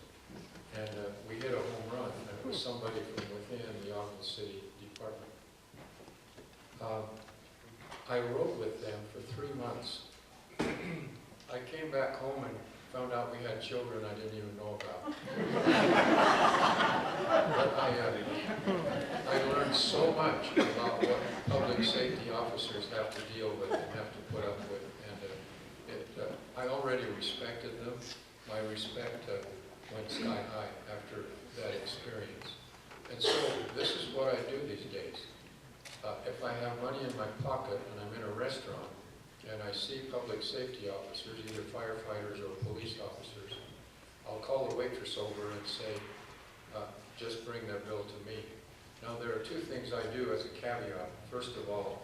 Speaker 1: And we hit a home run, and it was somebody from within the Ogden City Department. I rode with them for 3 months. I came back home and found out we had children I didn't even know about. But I learned so much about what public safety officers have to deal with and have to put up with. I already respected them. My respect went sky high after that experience. And so this is what I do these days. If I have money in my pocket and I'm in a restaurant and I see public safety officers, either firefighters or police officers, I'll call the waitress over and say, just bring that bill to me. Now there are 2 things I do as a caveat. First of all,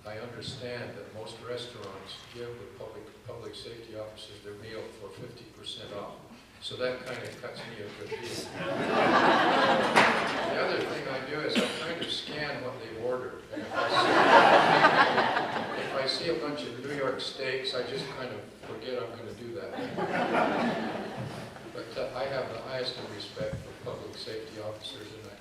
Speaker 1: I understand that most restaurants give the public safety officers their meal for 50% off. So that kind of cuts me a good deal. The other thing I do is I kind of scan what they've ordered. And if I see a bunch of New York York steaks, I just kind of forget I'm going to do that. But I have the highest of respect for public safety officers, and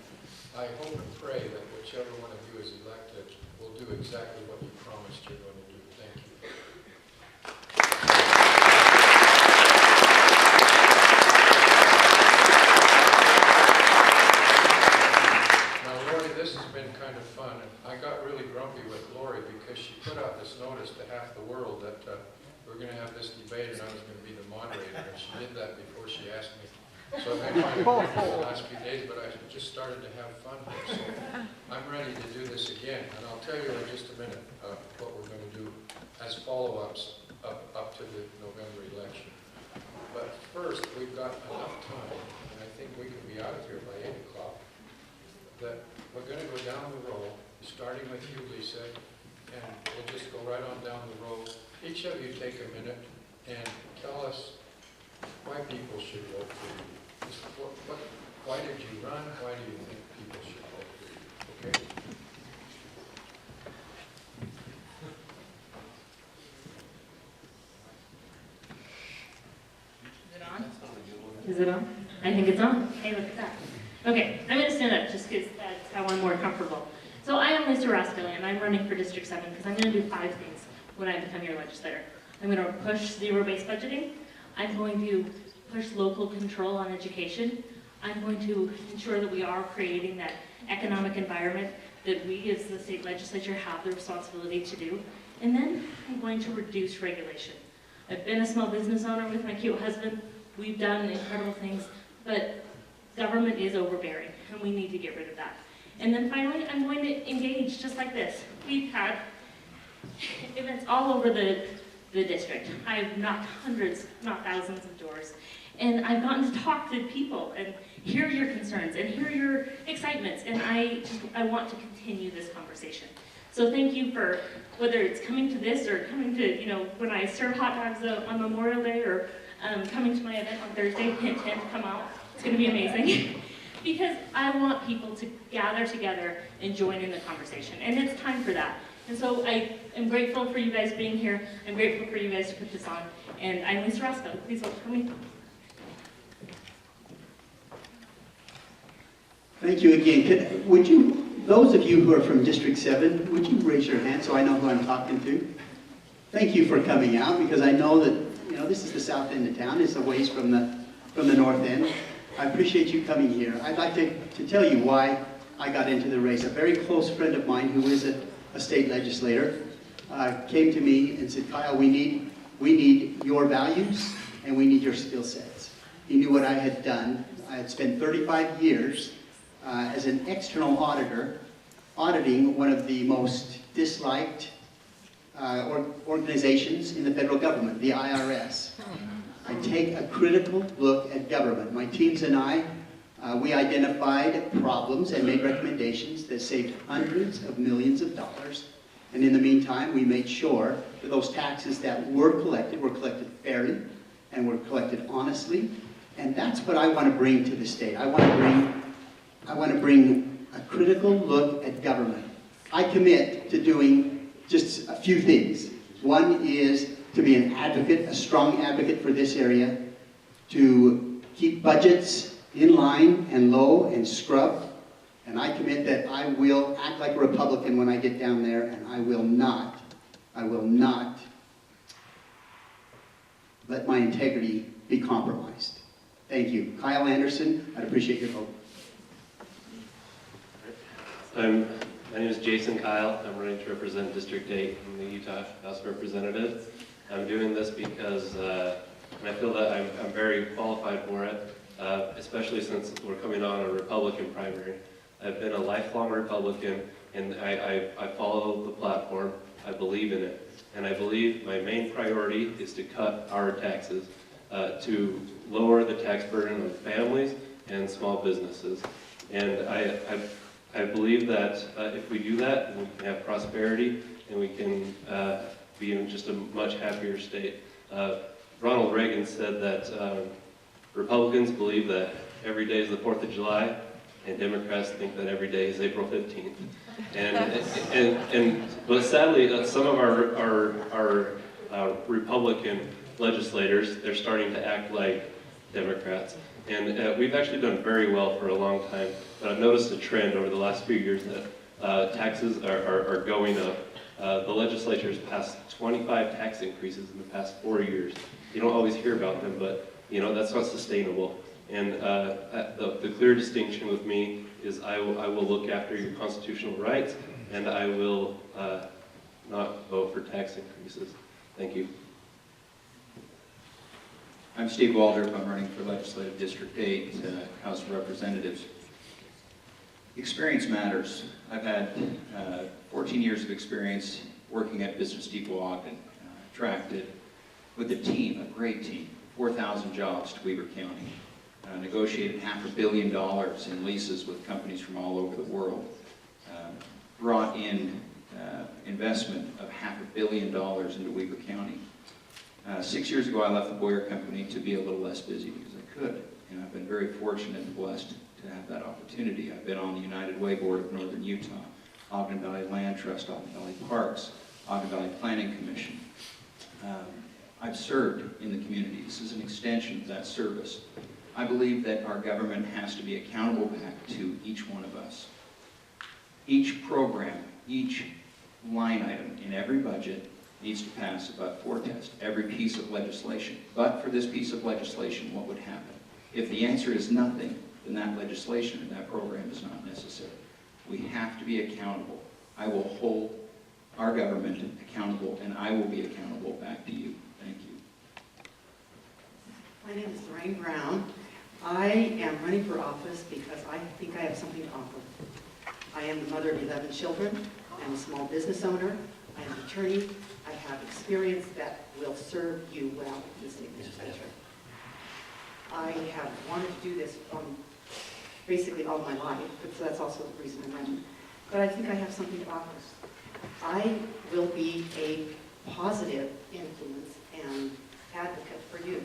Speaker 1: I hope and pray that whichever one of you is elected will do exactly what you promised you're going to do. Thank you. Now, Lori, this has been kind of fun. I got really grumpy with Lori because she put out this notice to half the world that we're going to have this debate and I was going to be the moderator, and she did that before she asked me. So I've been kind of grumpy the last few days, but I just started to have fun here. So I'm ready to do this again, and I'll tell you in just a minute what we're going to do as follow-ups up to the November election. But first, we've got enough time, and I think we can be out of here by 8 o'clock, that we're going to go down the row, starting with you, Lisa, and we'll just go right on down the row. Each of you take a minute and tell us why people should vote for you. Just why did you run? Why do you think people should vote for you? Okay?
Speaker 2: Is it on? Is it on? I think it's on. Hey, look at that. Okay, I'm going to stand up just because that's how I'm more comfortable. So I am Lisa Rascalli, and I'm running for District 7 because I'm going to do 5 things when I become your legislator. I'm going to push zero-based budgeting. I'm going to push local control on education. I'm going to ensure that we are creating that economic environment that we as the state legislature have the responsibility to do. And then I'm going to reduce regulation. I've been a small business owner with my cute husband. We've done incredible things, but government is overbearing, and we need to get rid of that. And then finally, I'm going to engage just like this. We've had events all over the district. I've knocked hundreds, not thousands of doors. And I've gotten to talk to people and hear your concerns and hear your excitements. And I want to continue this conversation. So thank you for, whether it's coming to this or coming to, when I serve hot dogs on Memorial Day, or coming to my event on Thursday, hint, hint, come out. It's going to be amazing. Because I want people to gather together and join in the conversation. And it's time for that. And so I am grateful for you guys being here. I'm grateful for you guys to put this on. And I'm Lisa Rascalli. Please vote for me.
Speaker 3: Thank you again. Would you, those of you who are from District 7, would you raise your hand so I know who I'm talking to? Thank you for coming out, because I know that, this is the south end of town. It's a ways from the north end. I appreciate you coming here. I'd like to tell you why I got into the race. A very close friend of mine who is a state legislator came to me and said, Kyle, we need your values and we need your skill sets. He knew what I had done. I had spent 35 years as an external auditor, auditing one of the most disliked organizations in the federal government, the IRS. I take a critical look at government. My teams and I, we identified problems and made recommendations that saved hundreds of millions of dollars. And in the meantime, we made sure that those taxes that were collected fairly and were collected honestly. And that's what I want to bring to the state. I want to bring a critical look at government. I commit to doing just a few things. One is to be an advocate, a strong advocate for this area, to keep budgets in line and low and scrub. And I commit that I will act like a Republican when I get down there, and I will not let my integrity be compromised. Thank you. Kyle Anderson, I'd appreciate your vote.
Speaker 4: My name is Jason Kyle. I'm running to represent District 8 in the Utah House of Representatives. I'm doing this because I feel that I'm very qualified for it, especially since we're coming on a Republican primary. I've been a lifelong Republican, and I follow the platform. I believe in it. And I believe my main priority is to cut our taxes, to lower the tax burden on families and small businesses. And I believe that if we do that, we can have prosperity, and we can be in just a much happier state. Ronald Reagan said that Republicans believe that every day is the 4th of July, and Democrats think that every day is April 15th. But sadly, some of our Republican legislators, they're starting to act like Democrats. And we've actually done very well for a long time, but I've noticed a trend over the last few years that taxes are going up. The legislature has passed 25 tax increases in the past 4 years. You don't always hear about them, but you know that's not sustainable. And the clear distinction with me is I will look after your constitutional rights, and I will not vote for tax increases. Thank you.
Speaker 5: I'm Steve Waldrop. I'm running for Legislative District 8, House of Representatives. Experience matters. I've had 14 years of experience working at Business Depot Ogden. Attracted with a team, a great team, 4,000 jobs to Weber County. Negotiated $500 million in leases with companies from all over the world. Brought in investment of $500 million into Weber County. 6 years ago, I left the Boyer Company to be a little less busy because I could. And I've been very fortunate and blessed to have that opportunity. I've been on the United Way Board of Northern Utah, Ogden Valley Land Trust, Ogden Valley Parks, Ogden Valley Planning Commission. I've served in the community. This is an extension of that service. I believe that our government has to be accountable back to each one of us. Each program, each line item in every budget needs to pass a but-for test, every piece of legislation. But for this piece of legislation, what would happen? If the answer is nothing, then that legislation or that program is not necessary. We have to be accountable. I will hold our government accountable, and I will be accountable back to you. Thank you.
Speaker 7: My name is Lorraine Brown. I am running for office because I think I have something to offer. I am the mother of 11 children. I'm a small business owner. I am an attorney. I have experience that will serve you well in the state legislature. I have wanted to do this basically all my life, but so that's also the reason I'm running. But I think I have something to offer. I will be a positive influence and advocate for you.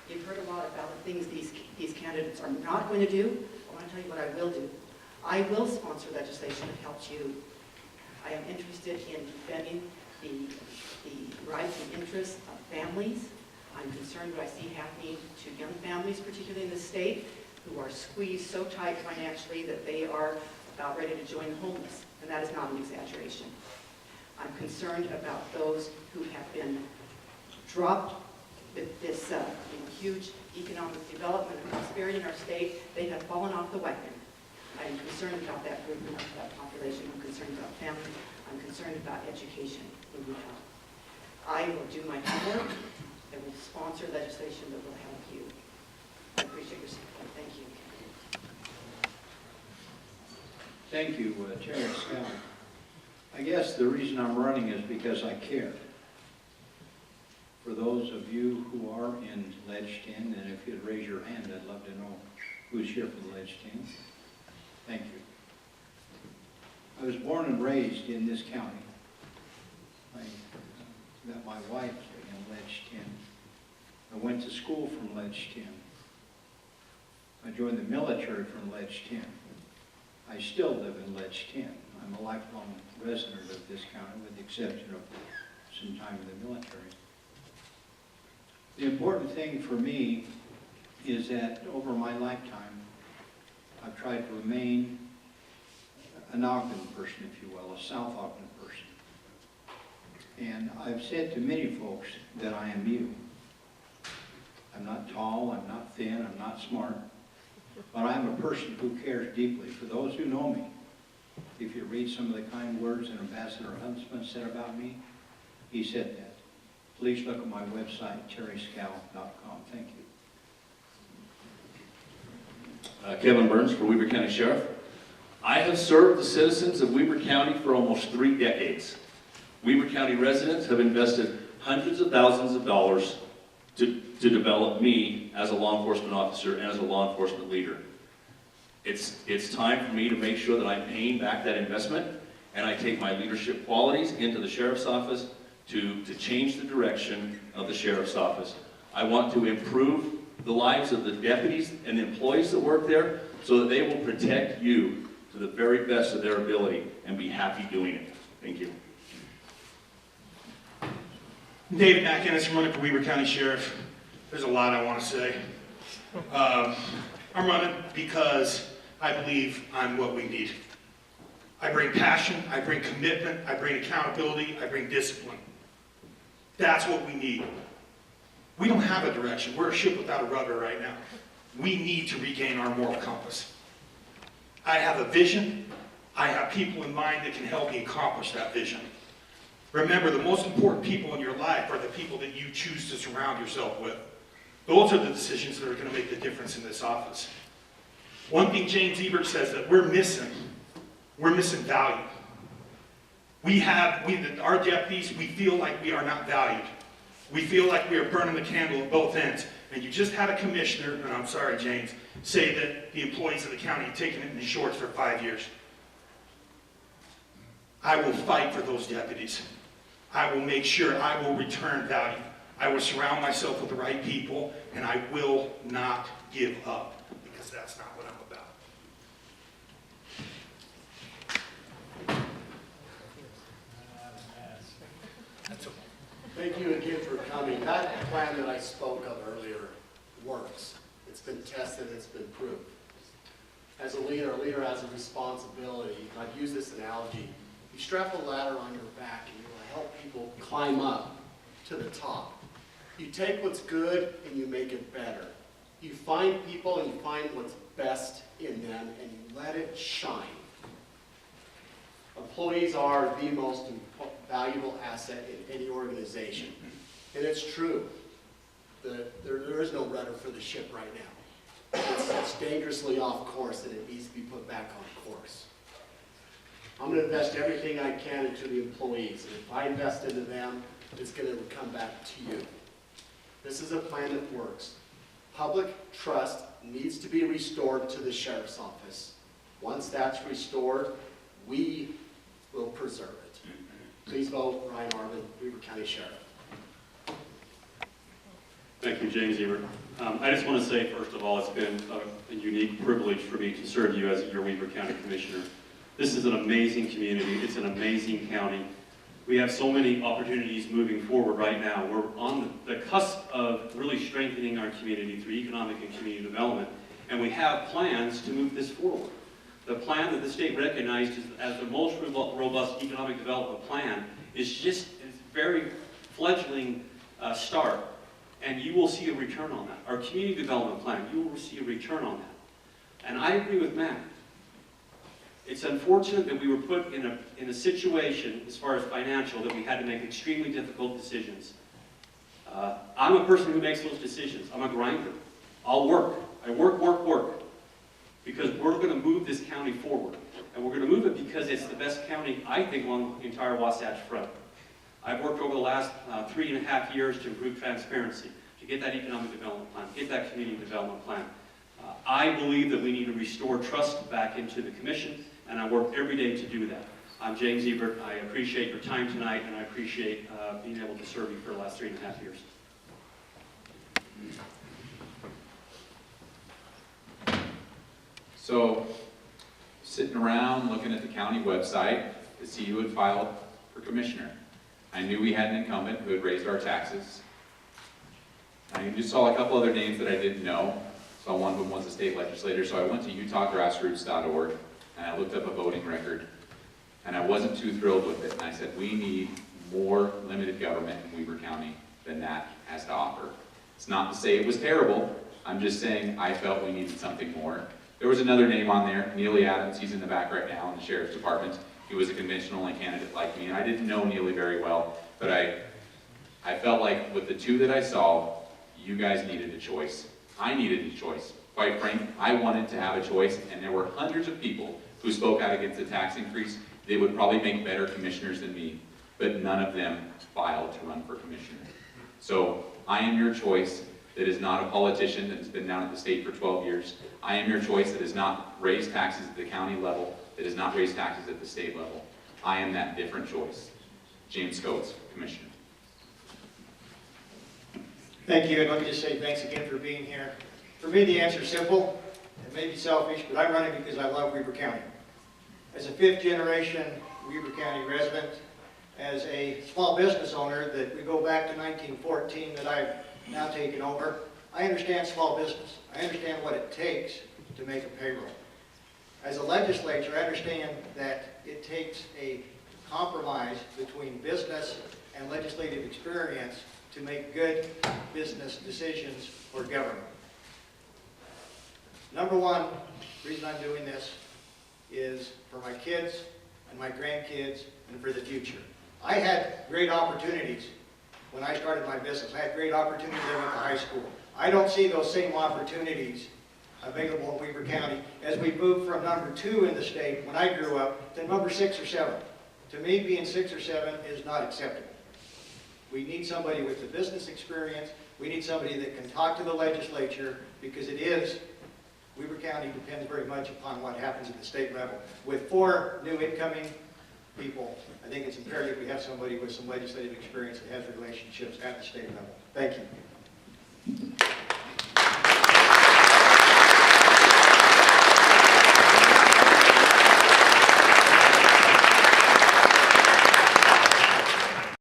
Speaker 7: You've heard a lot about the things these candidates are not going to do. I want to tell you what I will do. I will sponsor legislation that helps you. I am interested in defending the rights and interests of families. I'm concerned what I see happening to young families, particularly in the state, who are squeezed so tight financially that they are about ready to join the homeless, and that is not an exaggeration. I'm concerned about those who have been dropped with this huge economic development and prosperity in our state. They have fallen off the wagon. I'm concerned about that group, that population. I'm concerned about families. I'm concerned about education in Utah. I will do my homework and will sponsor legislation that will help you. I appreciate your support. Thank you.
Speaker 6: Thank you, Terry Scott. I guess the reason I'm running is because I care. For those of you who are in Ledge 10, and if you'd raise your hand, I'd love to know who's here for the Ledge 10. Thank you. I was born and raised in this county. I met my wife in Ledge 10. I went to school from Ledge 10. I joined the military from Ledge 10. I still live in Ledge 10. I'm a lifelong resident of this county with the exception of some time in the military. The important thing for me is that over my lifetime, I've tried to remain an Ogden person, if you will, a South Ogden person. And I've said to many folks that I am you. I'm not tall, I'm not thin, I'm not smart, but I'm a person who cares deeply. For those who know me, if you read some of the kind words that Ambassador Huntsman said about me, he said that. Please look at my website, terryscal.com. Thank you.
Speaker 8: Kevin Burns for Weber County Sheriff. I have served the citizens of Weber County for almost 3 decades. Weber County residents have invested hundreds of thousands of dollars to develop me as a law enforcement officer and as a law enforcement leader. It's time for me to make sure that I'm paying back that investment, and I take my leadership qualities into the Sheriff's Office to change the direction of the Sheriff's Office. I want to improve the lives of the deputies and the employees that work there so that they will protect you to the very best of their ability and be happy doing it. Thank you.
Speaker 9: David McInnes, running for Weber County Sheriff. There's a lot I want to say. I'm running because I believe I'm what we need. I bring passion, I bring commitment, I bring accountability, I bring discipline. That's what we need. We don't have a direction. We're a ship without a rudder right now. We need to regain our moral compass. I have a vision. I have people in mind that can help me accomplish that vision. Remember, the most important people in your life are the people that you choose to surround yourself with. Those are the decisions that are going to make the difference in this office. One thing James Ebert says that we're missing value. Our deputies, we feel like we are not valued. We feel like we are burning the candle at both ends. And you just had a commissioner, and I'm sorry, James, say that the employees of the county have taken it in the shorts for 5 years. I will fight for those deputies. I will make sure I will return value. I will surround myself with the right people, and I will not give up, because that's not what I'm about.
Speaker 10: Thank you again for coming. That plan that I spoke of earlier works. It's been tested, it's been proved. As a leader has a responsibility. I've used this analogy. You strap a ladder on your back and you will help people climb up to the top. You take what's good and you make it better. You find people and you find what's best in them and you let it shine. Employees are the most valuable asset in any organization. And it's true. There is no rudder for the ship right now. It's dangerously off course and it needs to be put back on course. I'm going to invest everything I can into the employees. And if I invest into them, it's going to come back to you. This is a plan that works. Public trust needs to be restored to the sheriff's office. Once that's restored, we will preserve it. Please vote Ryan Arvin, Weber County Sheriff.
Speaker 11: Thank you, James Ebert. I just want to say, first of all, it's been a unique privilege for me to serve you as your Weber County Commissioner. This is an amazing community. It's an amazing county. We have so many opportunities moving forward right now. We're on the cusp of really strengthening our community through economic and community development, and we have plans to move this forward. The plan that the state recognized as the most robust economic development plan is just a very fledgling start, and you will see a return on that. Our community development plan, you will see a return on that. And I agree with Matt. It's unfortunate that we were put in a situation, as far as financial, that we had to make extremely difficult decisions. I'm a person who makes those decisions. I'm a grinder. I'll work. I work. Because we're going to move this county forward. And we're going to move it because it's the best county, I think, along the entire Wasatch Front. I've worked over the last 3.5 years to improve transparency, to get that economic development plan, get that community development plan. I believe that we need to restore trust back into the commission, and I work every day to do that. I'm James Ebert. I appreciate your time tonight, and I appreciate being able to serve you for the last 3.5 years.
Speaker 13: So, sitting around looking at the county website to see who had filed for commissioner. I knew we had an incumbent who had raised our taxes. I just saw a couple other names that I didn't know. So one of them was a state legislator. So I went to utahgrassroots.org and I looked up a voting record. And I wasn't too thrilled with it. And I said, we need more limited government in Weber County than that has to offer. It's not to say it was terrible. I'm just saying I felt we needed something more. There was another name on there, Neely Adams. He's in the back right now in the Sheriff's Department. He was a conventional candidate like me, and I didn't know Neely very well, but I felt like with the two that I saw, you guys needed a choice. I needed a choice. Quite frankly, I wanted to have a choice, and there were hundreds of people who spoke out against the tax increase. They would probably make better commissioners than me, but none of them filed to run for commissioner. So I am your choice that is not a politician that's been down at the state for 12 years. I am your choice that has not raised taxes at the county level, that has not raised taxes at the state level. I am that different choice. James Coates, Commissioner.
Speaker 12: Thank you, and let me just say thanks again for being here. For me, the answer is simple. It may be selfish, but I'm running because I love Weber County. As a fifth-generation Weber County resident, as a small business owner that we go back to 1914 that I've now taken over, I understand small business. I understand what it takes to make a payroll. As a legislature, I understand that it takes a compromise between business and legislative experience to make good business decisions for government. Number one reason I'm doing this is for my kids and my grandkids and for the future. I had great opportunities when I started my business. I had great opportunities there at the high school. I don't see those same opportunities available in Weber County as we move from number 2 in the state when I grew up to number 6 or 7. To me, being 6 or 7 is not acceptable. We need somebody with the business experience. We need somebody that can talk to the legislature because it is, Weber County depends very much upon what happens at the state level. With 4 new incoming people, I think it's imperative we have somebody with some legislative experience that has relationships at the state level. Thank you.